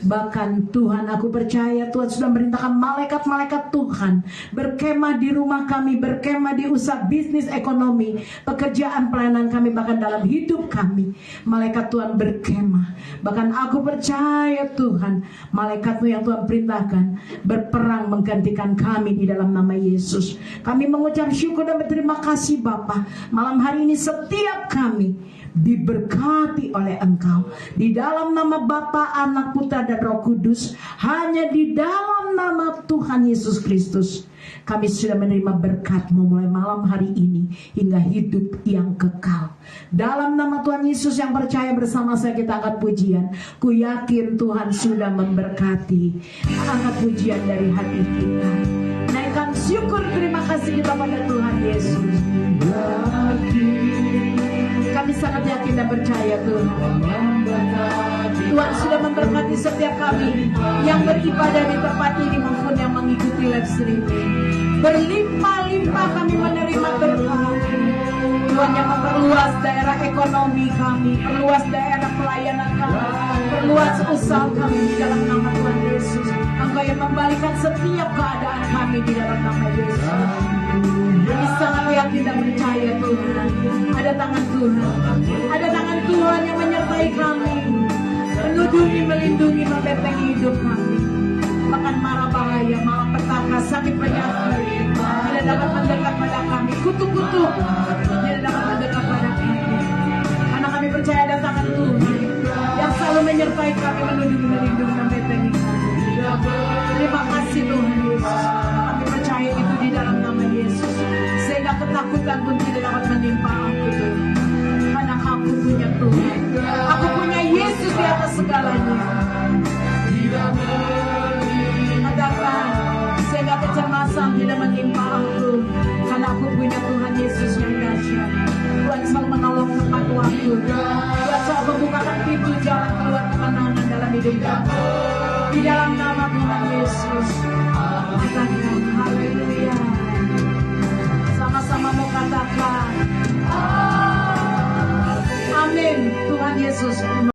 Bahkan Tuhan, aku percaya Tuhan sudah merintahkan malaikat-malaikat Tuhan berkemah di rumah kami, berkemah di usaha bisnis ekonomi, pekerjaan pelayanan kami, bahkan dalam hidup kami. Malaikat Tuhan berkemah. Bahkan aku percaya Tuhan, malaikatmu yang Tuhan perintahkan berperang menggantikan kami di dalam nama Yesus. Kami mengucap syukur dan berterima kasih Bapa. Malam hari ini setiap kami diberkati oleh Engkau. Di dalam nama Bapa, Anak, Putra, dan Roh Kudus. Hanya di dalam nama Tuhan Yesus Kristus kami sudah menerima berkat-Mu mulai malam hari ini hingga hidup yang kekal. Dalam nama Tuhan Yesus yang percaya bersama saya kita angkat pujian. Ku yakin Tuhan sudah memberkati. Angkat pujian dari hati kita. Naikkan syukur terima kasih kita pada Tuhan Yesus. Kami sangat yakin dan percaya Tuhan. Tuhan sudah memberkati setiap kami yang beribadah di tempat ini maupun yang mengikuti live streaming. Berlimpah-limpah kami menerima berkat. Tuhan yang memperluas daerah ekonomi kami, perluas daerah pelayanan kami, perluas usaha kami di dalam nama Tuhan Yesus. Engkau yang membalikan setiap keadaan kami di dalam nama Yesus. Kami sangat yakin dan percaya Tuhan. Ada tangan Tuhan, ada tangan Tuhan yang menyertai kami, menudungi, melindungi, membentengi hidup kami. Bahkan mara bahaya, malapetaka, sakit penyakit tidak dapat mendekat pada kami. Kutuk-kutuk tidak dapat mendekat pada kami. Karena kami percaya ada tangan Tuhan yang selalu menyertai kami, menudungi, melindungi, membentengi kami. Terima kasih Tuhan Yesus. Kami percaya itu di dalam nama Yesus. Sehingga ketakutan pun tidak dapat menimpa aku Tuhan. Karena aku punya Tuhan. Aku punya Yesus di atas segalanya. Katakan, sehingga kecemasan tidak menimpa aku. Karena aku punya Tuhan Yesus yang dahsyat. Tuhan selalu menolong tepat waktu. Tuhan selalu membukakan pintu jalan keluar kemenangan dalam hidup kami. Di dalam nama Tuhan Yesus. Katakan, haleluya. Sama-sama mau katakan, amin. Tuhan Yesus